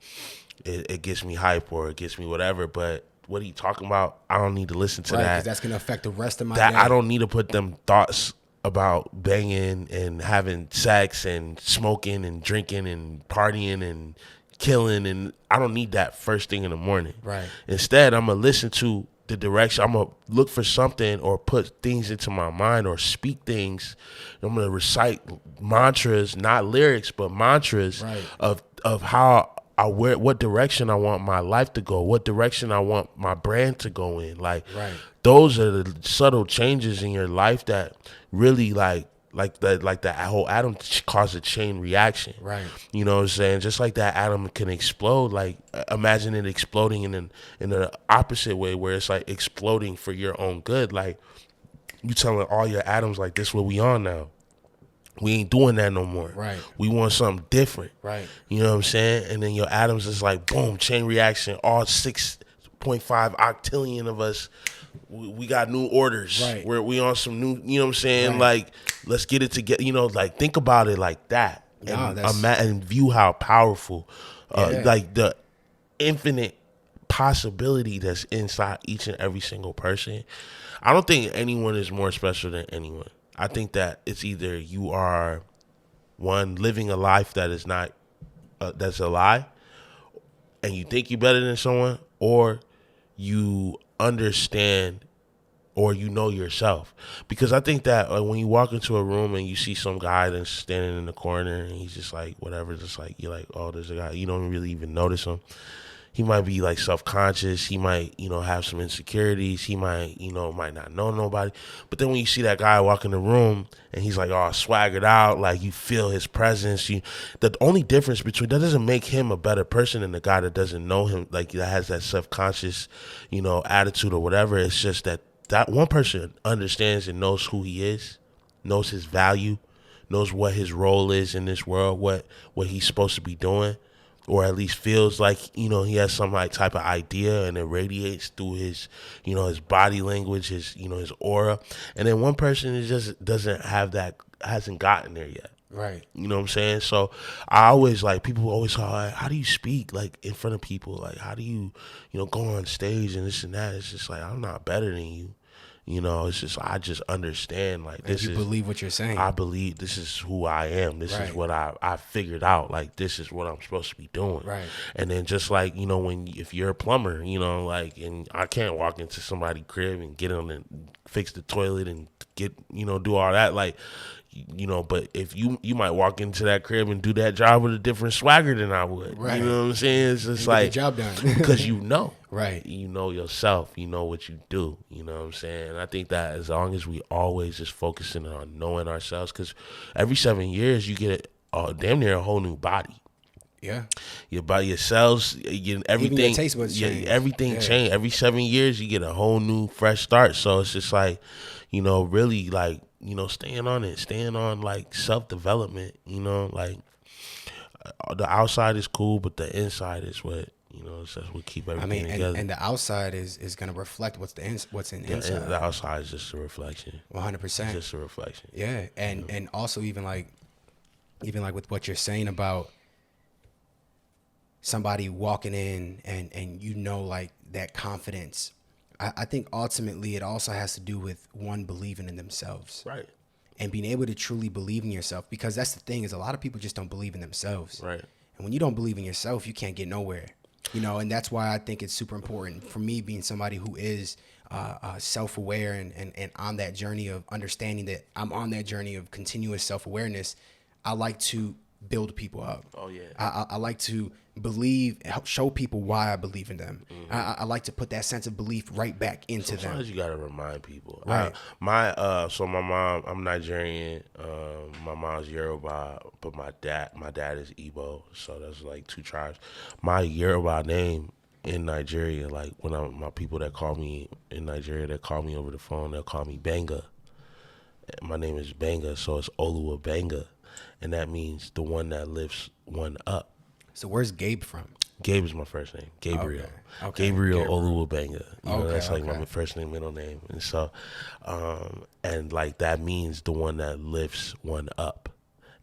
it gets me hype or it gets me whatever, but what are you talking about? I don't need to listen to that. 'Cause that's going to affect the rest of my day. I don't need to put them thoughts about banging and having sex and smoking and drinking and partying and killing, and I don't need that first thing in the morning. Right. Instead, I'm going to listen to the direction. I'm going to look for something or put things into my mind or speak things. I'm going to recite mantras, not lyrics, but mantras, right, of how what direction I want my life to go, what direction I want my brand to go in. Like, right, those are the subtle changes in your life that really like that whole atom cause a chain reaction. Right. You know what I'm saying? Just like that atom can explode, like imagine it exploding in the opposite way, where it's like exploding for your own good. Like, you telling all your atoms, like, this what we on now. We ain't doing that no more. Right. We want something different. Right. You know what I'm saying? And then your atoms is like, boom, chain reaction. All 6.5 octillion of us, we got new orders. Right. We on some new, you know what I'm saying? Right. Like, let's get it together. Like, think about it like that. Yeah, and view how powerful, like the infinite possibility that's inside each and every single person. I don't think anyone is more special than anyone. I think that it's either you are one living a life that is not that's a lie, and you think you're better than someone, or you understand or you know yourself. Because I think that when you walk into a room and you see some guy that's standing in the corner and he's just like whatever, just like you're like, oh, there's a guy, you don't really even notice him. He might be like self-conscious. He might, have some insecurities. He might, might not know nobody. But then when you see that guy walk in the room and he's like, oh, swaggered out, like you feel his presence. The only difference between that doesn't make him a better person than the guy that doesn't know him, like that has that self-conscious, attitude or whatever. It's just that one person understands and knows who he is, knows his value, knows what his role is in this world, what he's supposed to be doing. Or at least feels like, he has some like type of idea, and it radiates through his, his body language, his, his aura. And then one person is just doesn't have that, hasn't gotten there yet. Right. You know what I'm saying? So I always people always like, how do you speak like in front of people? Like, how do you, go on stage and this and that? It's just like, I'm not better than you. It's just, I just understand, like, this you believe what you're saying. I believe this is who I am. This is what I figured out. Like, this is what I'm supposed to be doing. Right. And then just like, if you're a plumber, like, and I can't walk into somebody's crib and get them and fix the toilet and get, do all that. Like, but if you might walk into that crib and do that job with a different swagger than I would. Right. You know what I'm saying? It's just like, get the job done. Because Right. You know yourself. You know what you do. You know what I'm saying? And I think that as long as we always just focusing on knowing ourselves, because every 7 years you get damn near a whole new body. Yeah. Your body, your cells, everything. Even your taste buds change. Everything change. Every 7 years you get a whole new fresh start. So it's just like, really like, staying on like self-development, like the outside is cool, but the inside is what, that's what keep everything together. And the outside is going to reflect what's in the inside. The outside is just a reflection. 100%. It's just a reflection. Yeah. And also even like with what you're saying about somebody walking in and like that confidence, I think ultimately it also has to do with one believing in themselves. Right. And being able to truly believe in yourself, because that's the thing, is a lot of people just don't believe in themselves. Right. And when you don't believe in yourself, you can't get nowhere. And that's why I think it's super important for me, being somebody who is self-aware and on that journey of understanding that I'm on that journey of continuous self-awareness. I like to build people up. Oh, yeah. I like to help show people why I believe in them. Mm-hmm. I like to put that sense of belief right back into them. Sometimes you got to remind people. Right. So my mom, I'm Nigerian. My mom's Yoruba, but my dad is Igbo. So that's like two tribes. My Yoruba name in Nigeria, like when my people that call me in Nigeria, that call me over the phone, they'll call me Benga. My name is Benga, so it's Oluwa Benga. And that means the one that lifts one up. So where's Gabe from? Gabe is my first name. Gabriel. Okay. Gabriel Oluwabenga. That's like my first name, middle name. And so, and like that means the one that lifts one up.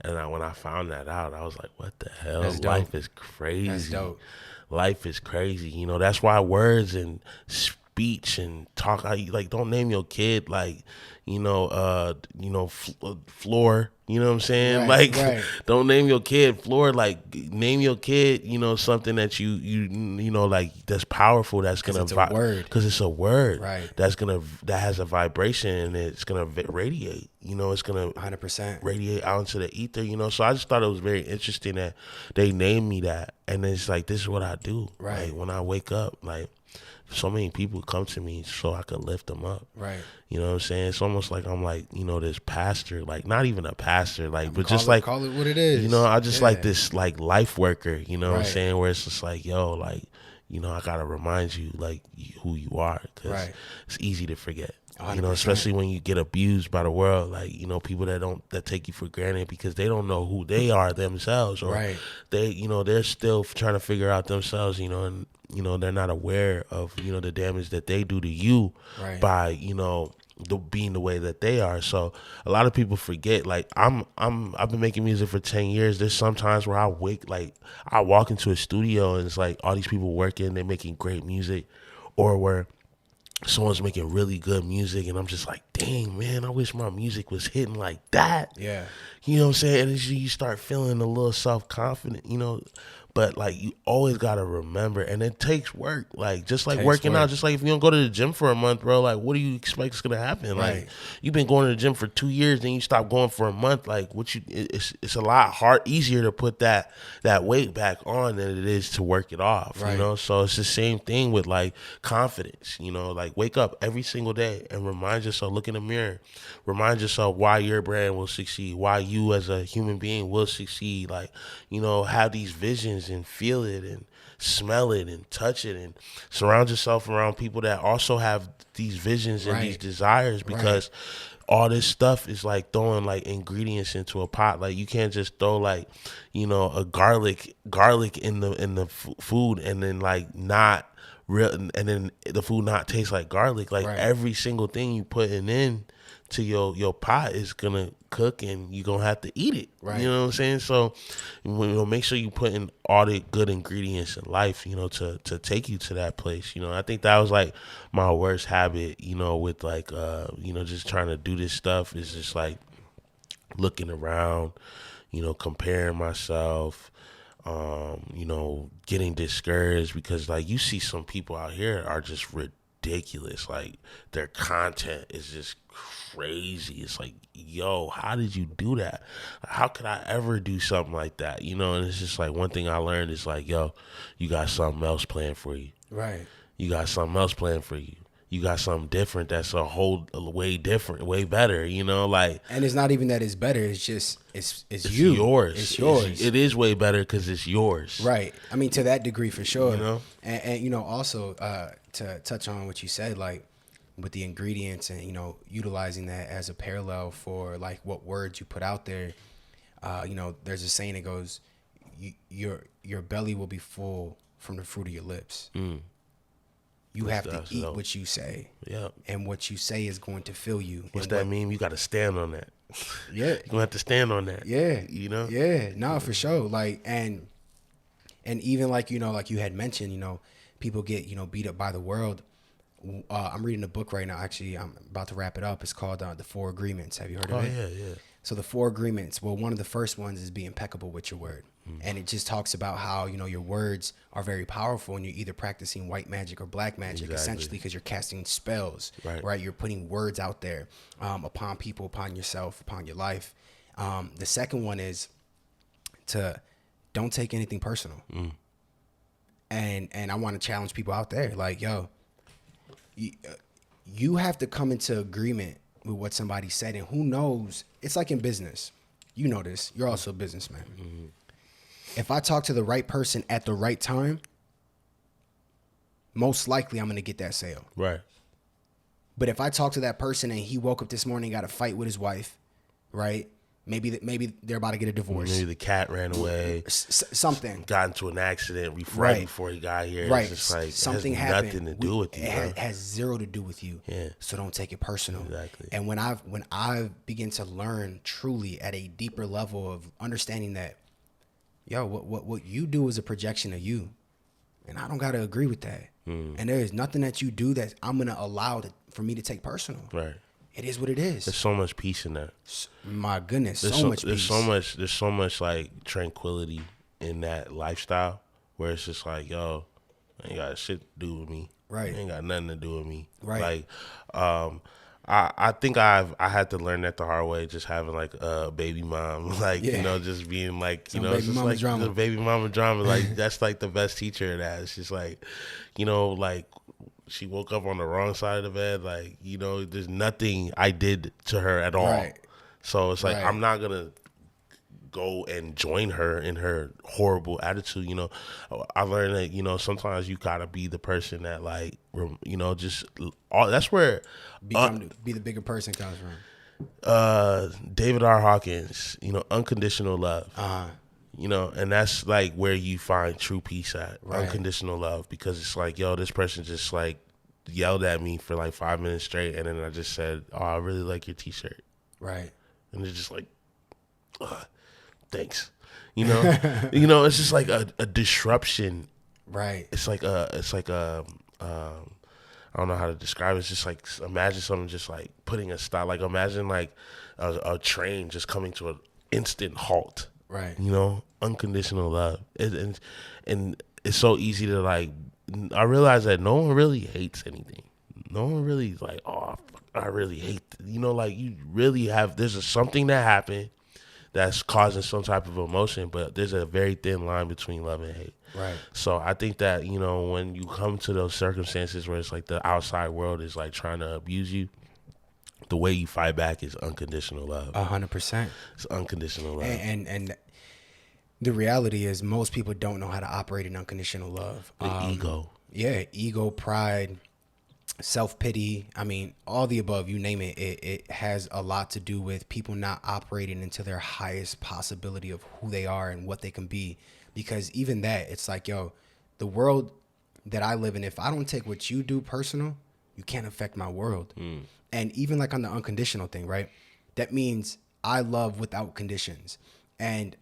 And when I found that out, I was like, what the hell? That's dope. Life is crazy. That's dope. Life is crazy. That's why words and speech and talk, like don't name your kid like, Floor. You know what I'm saying? Right. Don't name your kid Floor. Like, name your kid, something that you like that's powerful. That's gonna it's a word. Because it's a word. Right. That has a vibration and it's gonna radiate. It's gonna 100% radiate out into the ether. So I just thought it was very interesting that they named me that, and it's like this is what I do. Right. Like, when I wake up, like, so many people come to me so I could lift them up. Right. You know what I'm saying? It's almost like I'm like, this pastor, like not even a pastor, like, but call it what it is. I just like this like life worker, what I'm Right. saying? Where it's just like, yo, like, I got to remind you like who you are, because Right. it's easy to forget. 100%. Especially when you get abused by the world, like, people that take you for granted because they don't know who they are themselves, or Right. they're still trying to figure out themselves, and they're not aware of, the damage that they do to you Right. by, being the way that they are. So a lot of people forget, like I've been making music for 10 years. There's sometimes where I walk into a studio and it's like all these people working, they're making great music, or where someone's making really good music and I'm just like, dang, man, I wish my music was hitting like that. Yeah. You know what I'm saying? And you start feeling a little self-confident, you know. But, like, you always got to remember, and it takes work. Like, just like working out, just like if you don't go to the gym for a month, bro, like, what do you expect is going to happen? Right. Like, you've been going to the gym for 2 years, then you stop going for a month. Like, it's a lot easier to put that weight back on than it is to work it off, right. you know? So it's the same thing with, like, confidence, you know? Like, wake up every single day and remind yourself, look in the mirror, remind yourself why your brand will succeed, why you as a human being will succeed. Like, you know, have these visions and feel it and smell it and touch it, and surround yourself around people that also have these visions and these desires, because all this stuff is like throwing like ingredients into a pot. Like, you can't just throw like, you know, a garlic in the food and then like not real, and then the food not taste like garlic. Like every single thing you putting in to your pot is gonna cook, and you're gonna have to eat it. Right. You know what I'm saying? So, you know, make sure you put in all the good ingredients in life, you know, to take you to that place. You know, I think that was like my worst habit, you know, with like you know, just trying to do this stuff, is just like looking around, you know, comparing myself, you know, getting discouraged, because like you see some people out here are just ridiculous. Like, their content is just crazy. It's like, yo, how did you do that? How could I ever do something like that? You know, and it's just like, one thing I learned is like, yo, you got something else planned for you. Right. You got something else planned for you. You got something different that's a way different, way better, you know, like. And it's not even that it's better. It's just, it's you. Yours. It's yours. It is way better because it's yours. Right. I mean, to that degree, for sure. You know? And you know, also to touch on what you said, like, with the ingredients and, you know, utilizing that as a parallel for like what words you put out there. You know, there's a saying that goes, your belly will be full from the fruit of your lips. You have to eat what you say. Yeah. And what you say is going to fill you. What's that mean? You got to stand on that. Yeah. You're going to have to stand on that. Yeah. You know? Yeah. No, for sure. Like, and even like, you know, like you had mentioned, you know, people get, you know, beat up by the world. I'm reading a book right now. Actually, I'm about to wrap it up. It's called The 4 Agreements. Have you heard of it? Oh, yeah. So the 4 agreements, well, one of the first ones is be impeccable with your word. And it just talks about how, you know, your words are very powerful, and you're either practicing white magic or black magic, essentially, because you're casting spells, right? You're putting words out there upon people, upon yourself, upon your life. The second one is to don't take anything personal. And I want to challenge people out there, like, yo, you have to come into agreement with what somebody said, and who knows, it's like in business. You know this. You're also a businessman. If I talk to the right person at the right time, most likely I'm going to get that sale. Right. But if I talk to that person and he woke up this morning and got a fight with his wife, right? Maybe they're about to get a divorce. Maybe the cat ran away. Something. Got into an accident right before he got here. Right. It's just like, something it has happened. Nothing to do with you. It has zero to do with you. Yeah. So don't take it personal. Exactly. And when I begin to learn truly at a deeper level of understanding that, yo, what you do is a projection of you, and I don't gotta agree with that. And there is nothing that you do that I'm gonna allow for me to take personal. Right. It is what it is. There's so much peace in that. My goodness, so much peace. There's so much like tranquility in that lifestyle, where it's just like, yo, I ain't got shit to do with me. Right. Ain't got nothing to do with me. Right. Like, I think I had to learn that the hard way, just having like a baby mom, like, you know, just being like, you know, it's just like the baby mama drama. Like, that's like the best teacher of that. It's just like, you know, like, she woke up on the wrong side of the bed. Like, you know, there's nothing I did to her at all. Right. So it's like, I'm not going to go and join her in her horrible attitude. You know, I learned that, you know, sometimes you got to be the person that, like, you know, just that's where be the bigger person comes from. David R. Hawkins, you know, Unconditional Love. You know, and that's like where you find true peace at, unconditional love, because it's like, yo, this person just like yelled at me for like 5 minutes straight, and then I just said, "Oh, I really like your T-shirt." Right. And they're just like, "Thanks." It's just like a disruption. Right. It's like a I don't know how to describe it. It's just like, imagine something just like putting a stop. Like imagine like a train just coming to an instant halt. Right. Unconditional love. And it's so easy to like, I realize that no one really hates anything. No one really like, oh, I really hate, like you really have, there's something that happened that's causing some type of emotion, but there's a very thin line between love and hate. Right. So I think that, when you come to those circumstances where it's like the outside world is like trying to abuse you, the way you fight back is unconditional love. 100%. It's unconditional love. And the reality is most people don't know how to operate in unconditional love. The ego. Yeah, ego, pride, self-pity. I mean, all the above, you name it. It has a lot to do with people not operating into their highest possibility of who they are and what they can be. Because even that, it's like, yo, the world that I live in, if I don't take what you do personal, you can't affect my world. And even like on the unconditional thing, right? That means I love without conditions. And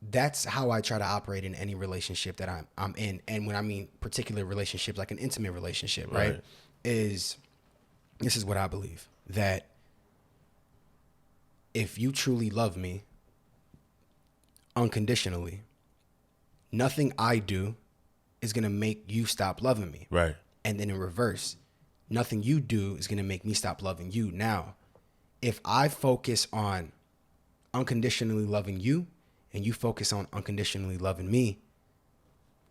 that's how I try to operate in any relationship that I'm in. And when I mean particular relationships, like an intimate relationship, right? This is what I believe, that if you truly love me unconditionally, nothing I do is going to make you stop loving me. Right. And then in reverse, nothing you do is going to make me stop loving you. Now, if I focus on unconditionally loving you and you focus on unconditionally loving me,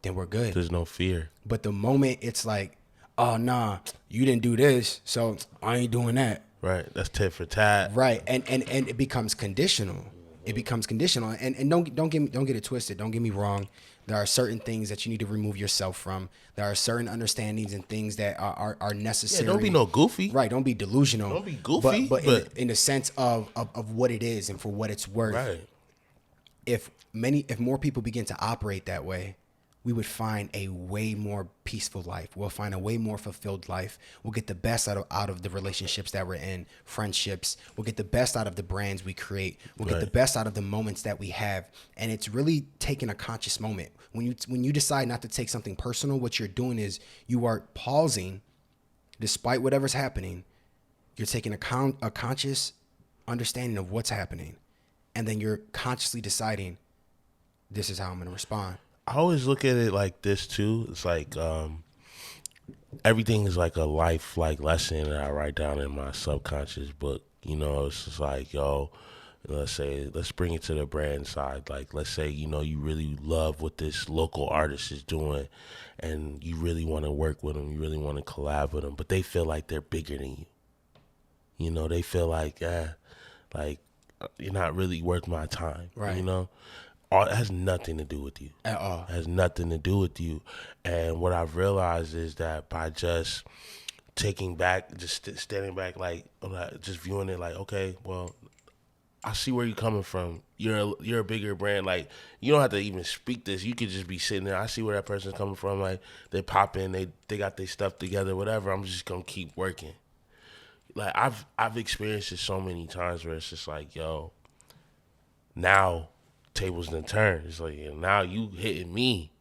then we're good. There's no fear. But the moment it's like, oh, nah, you didn't do this, so I ain't doing that. Right. That's tit for tat. Right. And it becomes conditional. It becomes conditional. And don't get it twisted. Don't get me wrong. There are certain things that you need to remove yourself from. There are certain understandings and things that are necessary. Yeah, don't be no goofy. Right. Don't be delusional. Don't be goofy. But in the sense of what it is and for what it's worth. Right. If more people begin to operate that way, we would find a way more peaceful life. We'll find a way more fulfilled life. We'll get the best out of the relationships that we're in, friendships. We'll get the best out of the brands we create. We'll get the best out of the moments that we have. And it's really taking a conscious moment. When you decide not to take something personal, what you're doing is you are pausing, despite whatever's happening. You're taking a conscious understanding of what's happening. And then you're consciously deciding, this is how I'm going to respond. I always look at it like this too. It's like everything is like a life lesson that I write down in my subconscious book. It's just like, let's bring it to the brand side. Like, let's say, you really love what this local artist is doing and you really want to work with them. You really want to collab with them, but they feel like they're bigger than you. They feel like, you're not really worth my time. Right. It has nothing to do with you. At all. It has nothing to do with you. And what I've realized is that by just taking back, just standing back, just viewing it like, okay, well, I see where you're coming from. You're a bigger brand. Like, you don't have to even speak this. You could just be sitting there. I see where that person's coming from. Like, they pop in, they got their stuff together, whatever. I'm just gonna keep working. Like, I've experienced it so many times where it's just like, yo, now tables done turned. It's like, now you hitting me,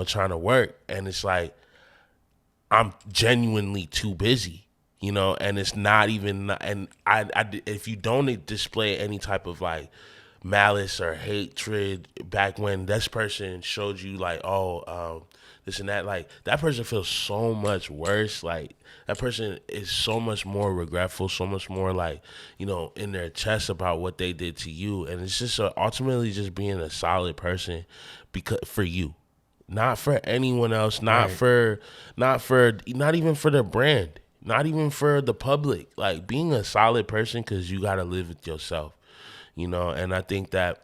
trying to work. And it's like, I'm genuinely too busy, and it's not even, and I if you don't display any type of like malice or hatred back when this person showed you like, this and that, like that person feels so much worse. Like that person is so much more regretful, so much more like, in their chest about what they did to you. And it's just ultimately just being a solid person for you, not for anyone else, not even for the brand, not even for the public, like being a solid person because you got to live with yourself, and I think that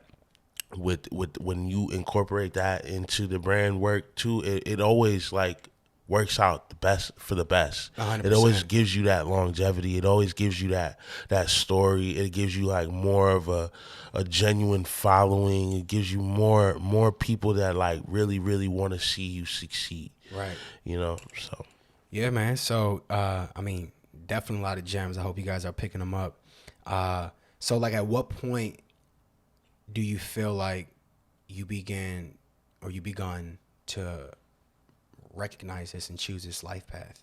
with when you incorporate that into the brand work too, it always like works out the best for the best. 100%. It always gives you that longevity. It always gives you that story. It gives you like more of a genuine following. It gives you more people that like really, really want to see you succeed. Right. So. Yeah, man. So, I mean, definitely a lot of gems. I hope you guys are picking them up. So, like, at what point do you feel like you began or you begun to recognize this and choose this life path?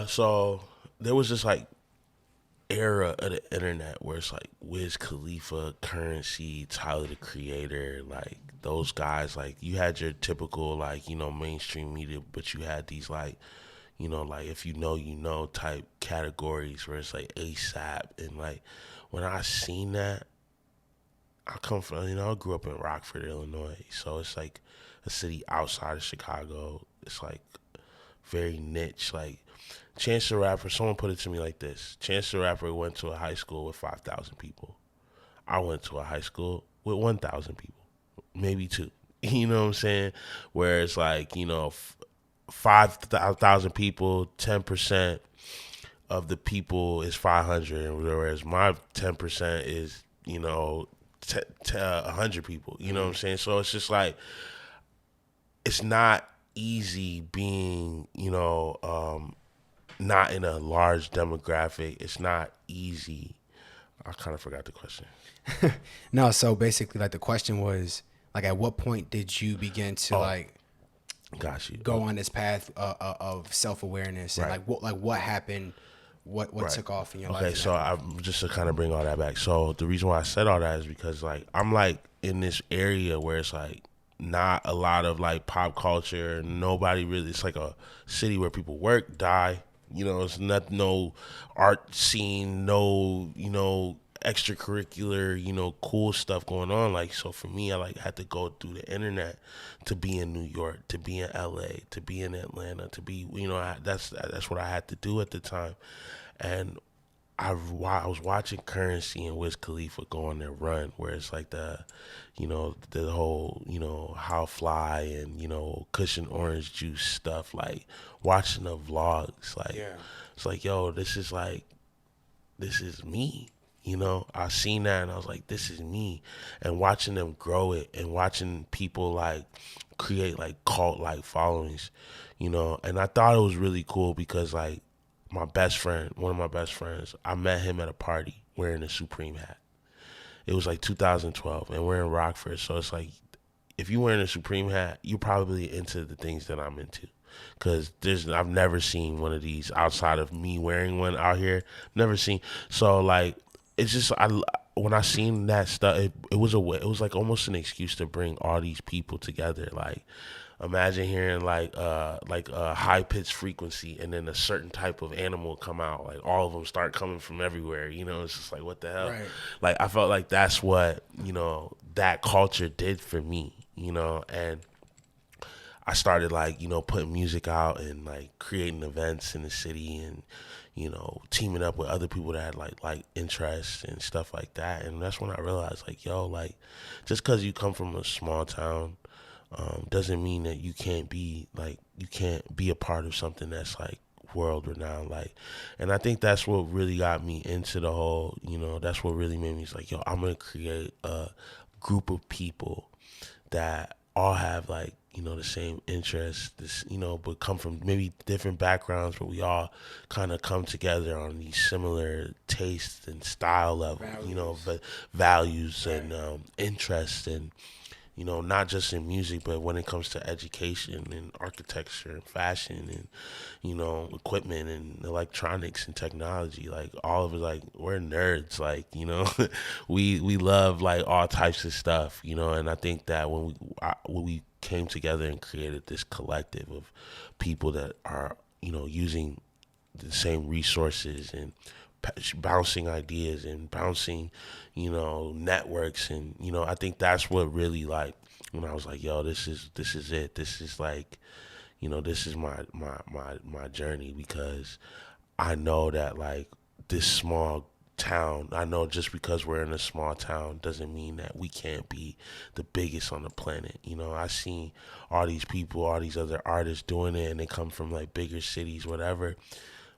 So there was this like era of the internet where it's like Wiz Khalifa, Currency, Tyler the Creator, like those guys. Like you had your typical like mainstream media, but you had these like like if you know type categories where it's like ASAP and like when I seen that, I come from I grew up in Rockford, Illinois, so it's like a city outside of Chicago. It's like very niche, like Chance the Rapper, someone put it to me like this. Chance the Rapper went to a high school with 5,000 people. I went to a high school with 1,000 people, maybe two. You know what I'm saying? Where it's like, 5,000 people, 10% of the people is 500, whereas my 10% is, 100 people. You know what I'm saying? So it's just like, it's not easy being, not in a large demographic. It's not easy. I kind of forgot the question. No, so basically, like the question was, like, at what point did you begin to Got you. go on this path of self awareness and Right. what happened, what Right. took off in your life? Okay, so I'm just to kind of bring all that back. So the reason why I said all that is because like I'm like in this area where it's like not a lot of like pop culture. Nobody really. It's like a city where people work, die. It's not no art scene, no extracurricular, cool stuff going on. Like so for me, I like had to go through the internet to be in New York, to be in LA, to be in Atlanta, to be that's what I had to do at the time, and I was watching Currency and Wiz Khalifa go on their run where it's like the whole, How Fly and, Cushion Orange Juice stuff, like watching the vlogs, like, it's like, yo, this is me. I seen that and I was like, this is me. And watching them grow it and watching people like create like cult like followings, and I thought it was really cool because like, one of my best friends, I met him at a party wearing a Supreme hat. It was like 2012, and we're in Rockford, so it's like, if you're wearing a Supreme hat, you're probably into the things that I'm into. Cause I've never seen one of these outside of me wearing one out here. Never seen. So like, it's just when I seen that stuff, it was like almost an excuse to bring all these people together. Like, imagine hearing like a high pitched frequency and then a certain type of animal come out. Like all of them start coming from everywhere. It's just like, what the hell? Right. Like I felt like that's what that culture did for me. And I started like putting music out and like creating events in the city and teaming up with other people that had like interests and stuff like that. And that's when I realized like, yo, like just because you come from a small town doesn't mean that you can't be a part of something that's like world renowned. Like, and I think that's what really got me into the whole, that's what really made me like, yo, I'm gonna create a group of people that all have like the same interests, but come from maybe different backgrounds, but we all kind of come together on these similar tastes and style level, but values and interests and not just in music, but when it comes to education and architecture and fashion and, equipment and electronics and technology, like all of it, like we're nerds, like, we love like all types of stuff, and I think that when we came together and created this collective of people that are, using the same resources and bouncing ideas and bouncing, networks. And, I think that's what really like, when I was like, yo, this is it. This is like, this is my journey, because I know that like this small town, I know just because we're in a small town doesn't mean that we can't be the biggest on the planet. I seen all these people, all these other artists doing it and they come from like bigger cities, whatever.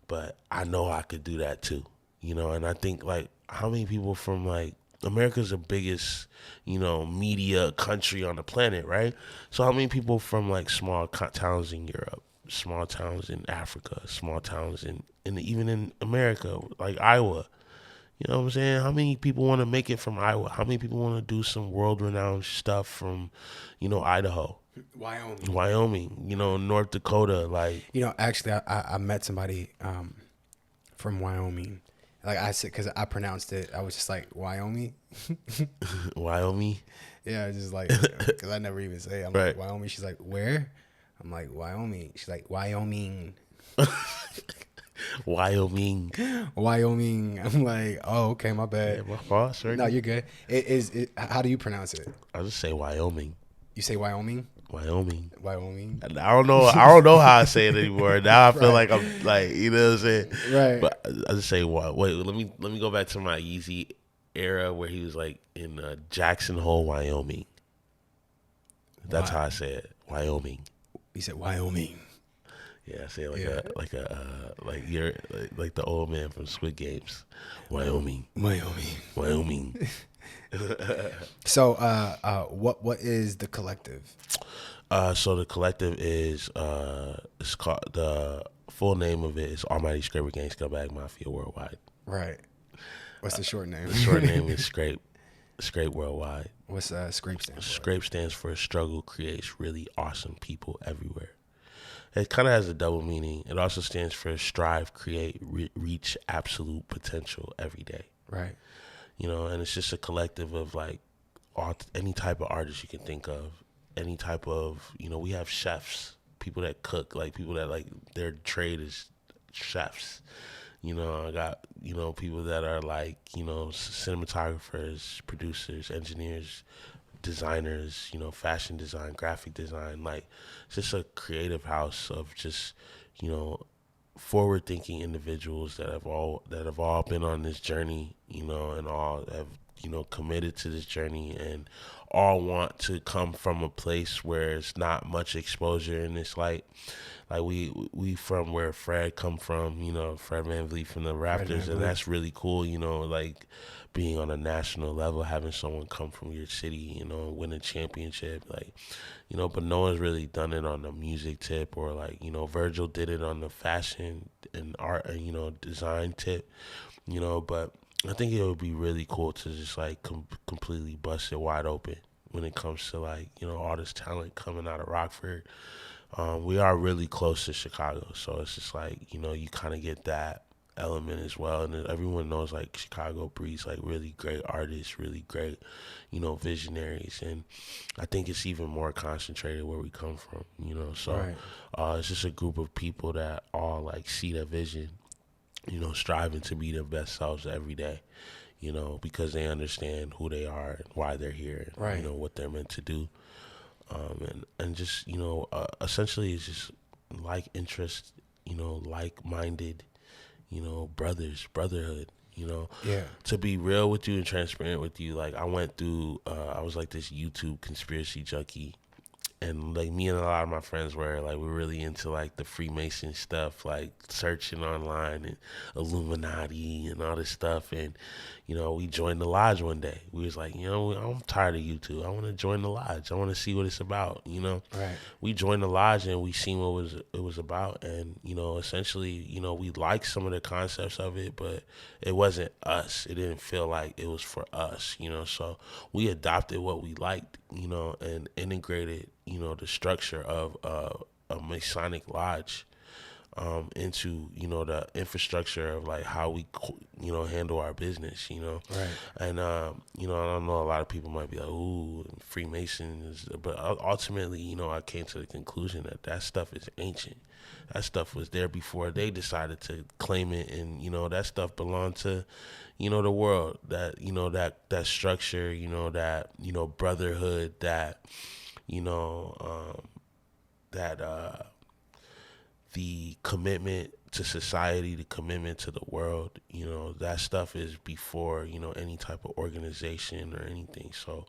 But I know I could do that too. And I think like how many people from like America's the biggest, media country on the planet, right? So how many people from like small towns in Europe, small towns in Africa, small towns even in America, like Iowa. You know what I'm saying? How many people want to make it from Iowa? How many people want to do some world-renowned stuff from, Idaho, Wyoming, North Dakota? Like, Actually, I met somebody from Wyoming. Like I said, because I pronounced it, I was just like, Wyoming. Wyoming. Yeah, just like, because I never even say it. I'm Right. like, Wyoming. She's like, where? I'm like, Wyoming. She's like, Wyoming. Wyoming. Wyoming. I'm like, oh, okay, my bad. Yeah, my fault. Sorry. No, you're good. How do you pronounce it? I'll just say Wyoming. You say Wyoming? Wyoming. Wyoming. And I don't know how I say it anymore. Now I feel like I'm like, you know what I'm saying? Right. But I just say, wait, let me go back to my Yeezy era where he was like in Jackson Hole, Wyoming. That's how I say it. Wyoming. You said Wyoming. Yeah, I say it like the old man from Squid Games. Wyoming. Wyoming. So, what is the collective? So the collective is it's called, the full name of it is Almighty Scraper Gang Scumbag Mafia Worldwide. Right. What's the short name? The short name is Scrape Worldwide. What's Scrape stand for? Scrape stands for Struggle Creates Really Awesome People Everywhere. It kind of has a double meaning. It also stands for Strive, Create, Reach Absolute Potential Every Day. Right. And it's just a collective of like any type of artist you can think of, any type of, we have chefs, people that cook, like people that like their trade is chefs. I got, people that are like, cinematographers, producers, engineers, designers, fashion design, graphic design. Like, it's just a creative house of just, forward-thinking individuals that have all been on this journey, and all have, committed to this journey, and all want to come from a place where it's not much exposure, and it's like we from where Fred come from, Fred VanVleet from the Raptors, and that's really cool, like being on a national level, having someone come from your city, win a championship, like, but no one's really done it on the music tip, or like, Virgil did it on the fashion and art, design tip, but I think it would be really cool to just like completely bust it wide open when it comes to like, all this talent coming out of Rockford. We are really close to Chicago, so it's just like, you kind of get that element as well, and everyone knows like Chicago breeds like really great artists, really great, visionaries, and I think it's even more concentrated where we come from, so right. It's just a group of people that all like see the vision, striving to be their best selves every day, because they understand who they are and why they're here, and right. What they're meant to do, and just essentially it's just like interest, like-minded, brotherhood, Yeah. To be real with you and transparent with you, like I went through, I was like this YouTube conspiracy junkie, and like me and a lot of my friends were like, we're really into like the Freemason stuff, like searching online and Illuminati and all this stuff. And, we joined the lodge one day. We was like, I'm tired of YouTube. I want to join the lodge. I want to see what it's about, Right. We joined the lodge and we seen what it was about. And, essentially, we liked some of the concepts of it, but it wasn't us. It didn't feel like it was for us, so we adopted what we liked, and integrated, the structure of a Masonic lodge into, the infrastructure of like how we, handle our business, Right. And, I don't know, a lot of people might be like, ooh, Freemasons, but ultimately, I came to the conclusion that stuff is ancient. That stuff was there before they decided to claim it, and, that stuff belonged to, the world, that, that structure, that, brotherhood, that, the commitment to society, the commitment to the world, that stuff is before, any type of organization or anything. So,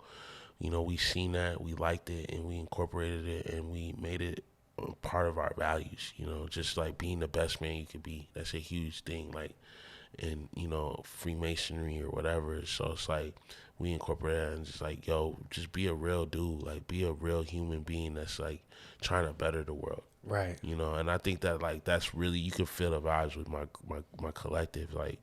we seen that, we liked it, and we incorporated it, and we made it part of our values, just like being the best man you could be. That's a huge thing, like in, Freemasonry or whatever. So it's like we incorporate that and just like, yo, just be a real dude, like be a real human being that's like trying to better the world. Right. You know, and I think that like that's really, you can feel the vibes with my collective. Like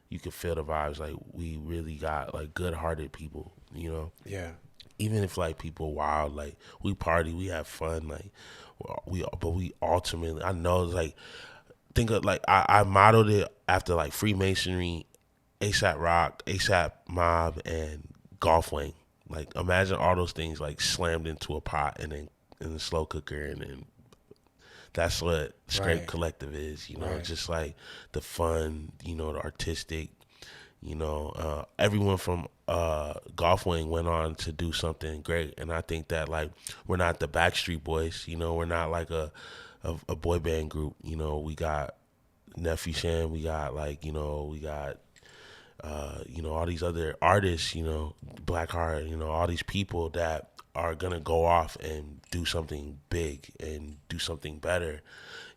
you can feel the vibes. Like we really got like good-hearted people. You know. Yeah. Even if like people wild, like we party, we have fun, like but we ultimately, I know, like, think of like I modeled it after like Freemasonry, ASAP Rock, ASAP Mob, and Golf Wang. Like imagine all those things like slammed into a pot and then in the slow cooker, and then that's what Scrape Right. Collective is, you know, Right. just like the fun, you know, the artistic, you know, everyone from Golf Wing went on to do something great. And I think that like we're not the Backstreet Boys, you know, we're not like a boy band group, you know, we got Nephew Shan, we got like, you know, we got you know, all these other artists, you know, Blackheart, you know, all these people that are gonna go off and do something big and do something better,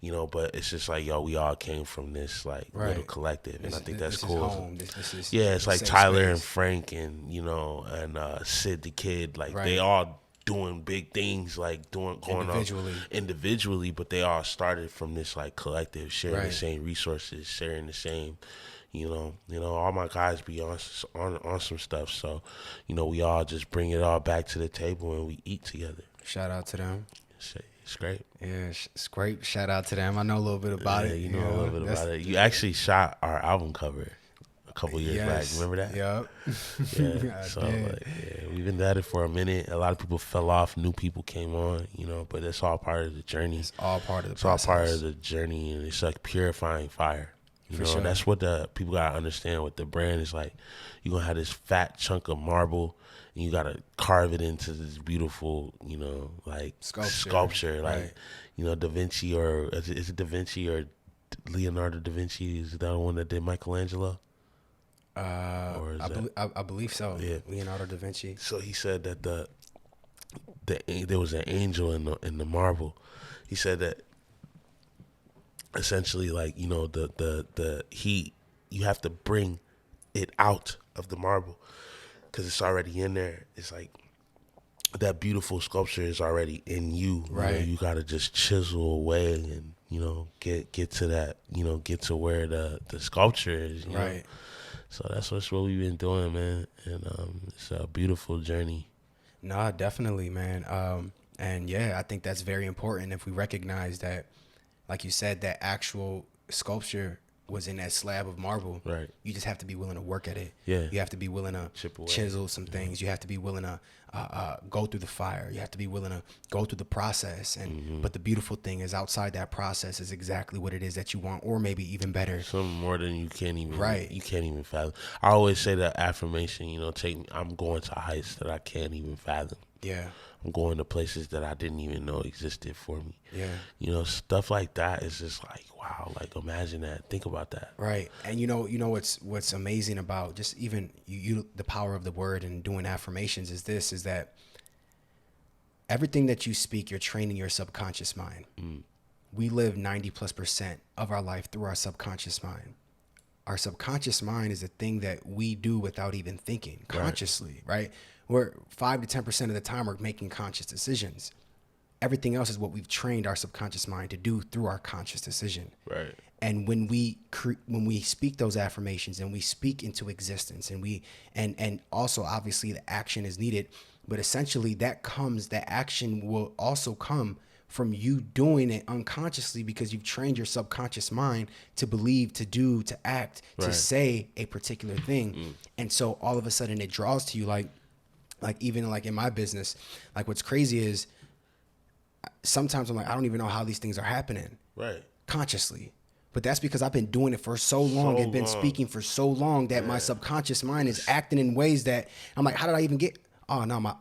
you know. But it's just like, yo, we all came from this like little collective, and I think that's cool. Is home. This is yeah, it's like Tyler space. and Frank and, you know, and Sid the Kid, like Right. they all doing big things, like going Individually. on individually, but they all started from this like collective, sharing the Right. same resources, sharing the same, you know, all my guys be on some stuff. So, you know, we all just bring it all back to the table and we eat together. Shout out to them. It's great. Yeah, it's great. Shout out to them. I know a little bit about it. You know a little bit about it. You actually shot our album cover a couple years back. Remember that? Yep. Yeah. So like, yeah, we've been at it for a minute. A lot of people fell off. New people came on. You know, but it's all part of the journey. It's all part of the It's process. all part of the journey, and it's like purifying fire. You know, sure. that's what the people gotta understand. With the brand is like, you gonna have this fat chunk of marble, and you gotta carve it into this beautiful, you know, like sculpture. Like, right. you know, Da Vinci, or is it Da Vinci or Leonardo da Vinci? Is that the one that did Michelangelo? I believe so. Yeah. Leonardo da Vinci. So he said that there was an angel in the marble. He said that essentially, like, you know, the heat, you have to bring it out of the marble because it's already in there. It's like that beautiful sculpture is already in you. Right. You know, you got to just chisel away and, you know, get to that, you know, get to where the sculpture is. You Right. know? So that's what we've been doing, man. And it's a beautiful journey. No, definitely, man. And yeah, I think that's very important. If we recognize that, like you said, that actual sculpture was in that slab of marble. Right. You just have to be willing to work at it. Yeah. You have to be willing to Chip away. chisel some things. You have to be willing to go through the fire. You have to be willing to go through the process. And but the beautiful thing is, outside that process is exactly what it is that you want, or maybe even better. Something more than you can't even Right. You can't even fathom. I always say that affirmation, you know, I'm going to heights that I can't even fathom. Yeah. I'm going to places that I didn't even know existed for me. Yeah. You know, stuff like that is just like, wow, like imagine that. Think about that. Right. And you know what's amazing about just even you the power of the word and doing affirmations is that everything that you speak, you're training your subconscious mind. We live 90+% of our life through our subconscious mind. Our subconscious mind is a thing that we do without even thinking consciously, right? We're 5 to 10% of the time we're making conscious decisions. Everything else is what we've trained our subconscious mind to do through our conscious decision. Right. And when we speak those affirmations and we speak into existence, and also obviously the action is needed, but essentially that action will also come from you doing it unconsciously because you've trained your subconscious mind to believe, to do, to act, to say a particular thing. And so all of a sudden it draws to you like even like in my business, like what's crazy is sometimes I'm like, I don't even know how these things are happening consciously. But that's because I've been doing it for so long and been speaking for so long that my subconscious mind is acting in ways that I'm like, how did I even get? Oh no,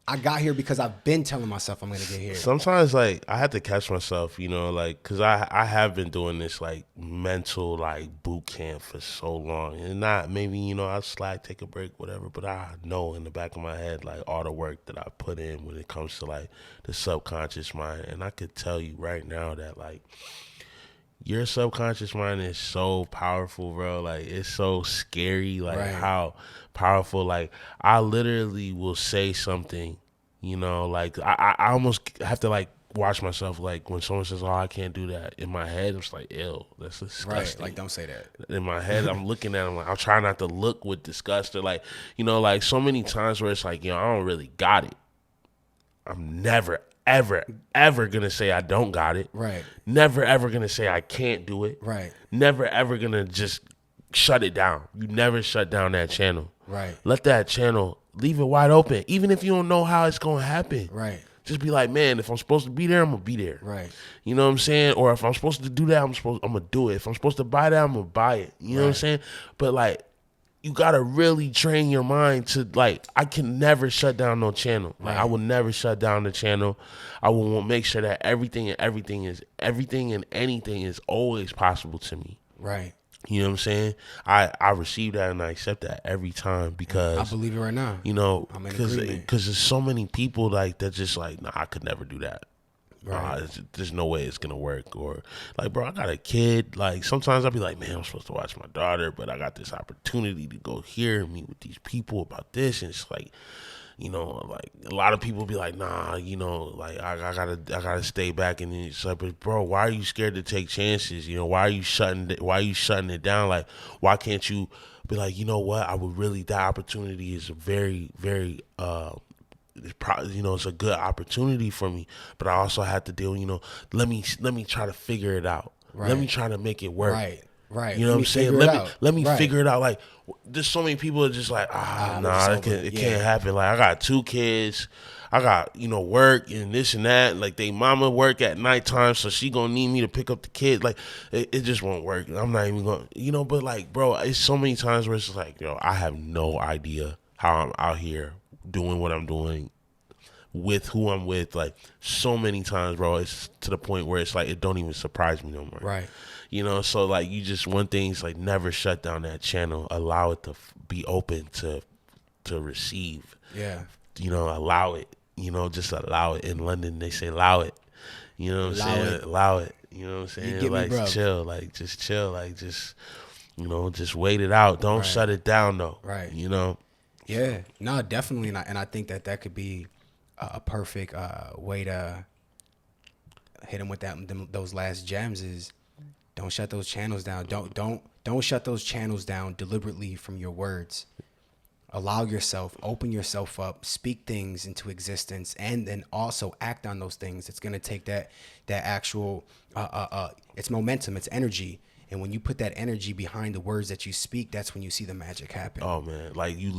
I got here because I've been telling myself I'm gonna get here. Sometimes like I have to catch myself, you know, like because I have been doing this like mental like boot camp for so long, and not maybe, you know, I slack, take a break, whatever, but I know in the back of my head like all the work that I put in when it comes to like the subconscious mind, and I could tell you right now that like your subconscious mind is so powerful, bro. Like it's so scary, like how powerful. Like I literally will say something, you know, like I almost have to like watch myself, like, when someone says, oh, I can't do that, in my head, I'm just like, ew, that's disgusting. Right, like, don't say that. In my head, I'm looking at them, like, I'll try not to look with disgust, or, like, you know, like, so many times where it's like, I don't really got it. I'm never, ever, ever gonna say I don't got it. Right. Never, ever gonna say I can't do it. Right. Never, ever gonna just shut it down. You never shut down that channel. Right. Let that channel, leave it wide open, even if you don't know how it's gonna happen. Right. Just be like, man, if I'm supposed to be there, I'm gonna be there. Right. You know what I'm saying? Or if I'm supposed to do that, I'm gonna do it. If I'm supposed to buy that, I'm gonna buy it. You know what I'm saying? But, like, you gotta really train your mind to, like, I can never shut down no channel. Like, I will never shut down the channel. I will make sure that everything and anything is always possible to me. Right. You know what I'm saying? I receive that and I accept that every time, because I believe it right now. You know, I'm in agreement. Because there's so many people, like, that just like, nah, I could never do that. Right. There's no way it's gonna work. Or, like, bro, I got a kid. Like, sometimes I'll be like, man, I'm supposed to watch my daughter, but I got this opportunity to go here and meet with these people about this, and it's like, you know, like, a lot of people be like, nah, you know, like, I gotta stay back. And it's like, but bro, why are you scared to take chances? You know, why are you shutting it down? Like, why can't you be like, you know what, that opportunity is very, very, it's a good opportunity for me, but I also have to deal, you know, let me try to figure it out. Right. Let me try to make it work. Right. You know what I'm saying? Let me figure it out. Like, there's so many people that just like, it can't happen. Like, I got 2 kids. I got, you know, work and this and that. Like, they mama work at nighttime, so she gonna need me to pick up the kids. Like, it just won't work. I'm not even gonna, you know, but, like, bro, it's so many times where it's just like, I have no idea how I'm out here doing what I'm doing with who I'm with. Like, so many times, bro, it's to the point where it's like, it don't even surprise me no more. Right. You know, so, like, one thing's like, never shut down that channel. Allow it to be open to receive. Yeah. You know, allow it. You know, just allow it. In London, they say, allow it. You know what I'm saying? Allow it. You know what I'm saying? Like, chill. Like, just chill. Like, just, you know, just wait it out. Don't shut it down, though. Right. You know? Yeah. No, definitely. And I think that could be a perfect way to hit them with those last gems is, don't shut those channels down. Don't shut those channels down deliberately from your words. Allow yourself, open yourself up, speak things into existence, and then also act on those things. It's gonna take that actual it's momentum, it's energy. And when you put that energy behind the words that you speak, that's when you see the magic happen. Oh, man. Like, you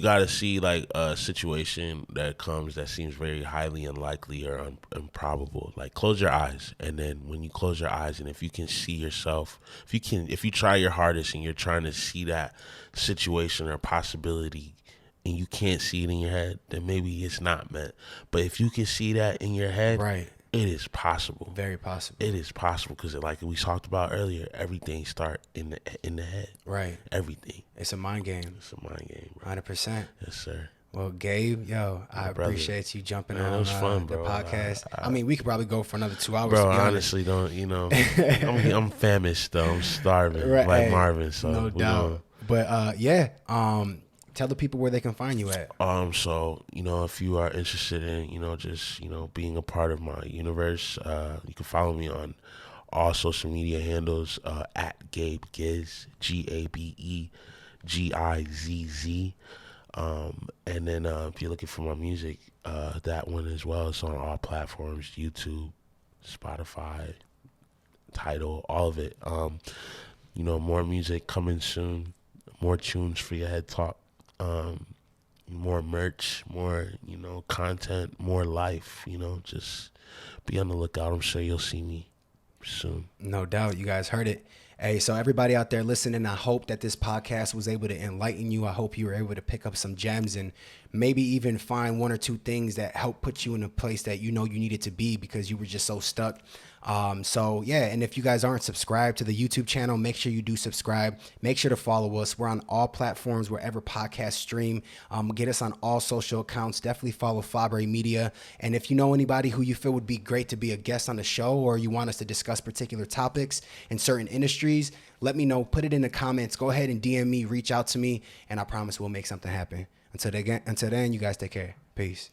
got to see, like, a situation that comes that seems very highly unlikely or improbable. Like, close your eyes. And then when you close your eyes, and if you can see yourself, if you try your hardest and you're trying to see that situation or possibility and you can't see it in your head, then maybe it's not meant. But if you can see that in your head, right, it is possible. Very possible. It is possible, because, like we talked about earlier, everything starts in the head. Right. Everything. It's a mind game. It's a mind game, bro. 100%. Yes, sir. Well, Gabe, I appreciate you jumping on it was fun, the bro. podcast. I mean, we could probably go for another 2 hours. Bro, honestly, don't, you know, I'm famished, though. I'm starving, right, like Marvin. So no doubt. But, tell the people where they can find you at. So, you know, if you are interested in, you know, just, you know, being a part of my universe, you can follow me on all social media handles, at Gabe Gizz, GABEGIZZ. And then, if you're looking for my music, that one as well, it's on all platforms, YouTube, Spotify, Tidal, all of it. You know, more music coming soon, more tunes for your head talk. More merch, more, you know, content, more life, you know, just be on the lookout. I'm sure you'll see me soon. No doubt. You guys heard it. Hey, so everybody out there listening, I hope that this podcast was able to enlighten you. I hope you were able to pick up some gems and maybe even find 1 or 2 things that help put you in a place that you know you needed to be because you were just so stuck. So yeah, and if you guys aren't subscribed to the YouTube channel, make sure you do subscribe. Make sure to follow us. We're on all platforms, wherever podcasts stream. Get us on all social accounts. Definitely follow Fabre Media. And if you know anybody who you feel would be great to be a guest on the show, or you want us to discuss particular topics in certain industries, let me know. Put it in the comments. Go ahead and DM me, reach out to me, and I promise we'll make something happen. Until then, you guys take care. Peace.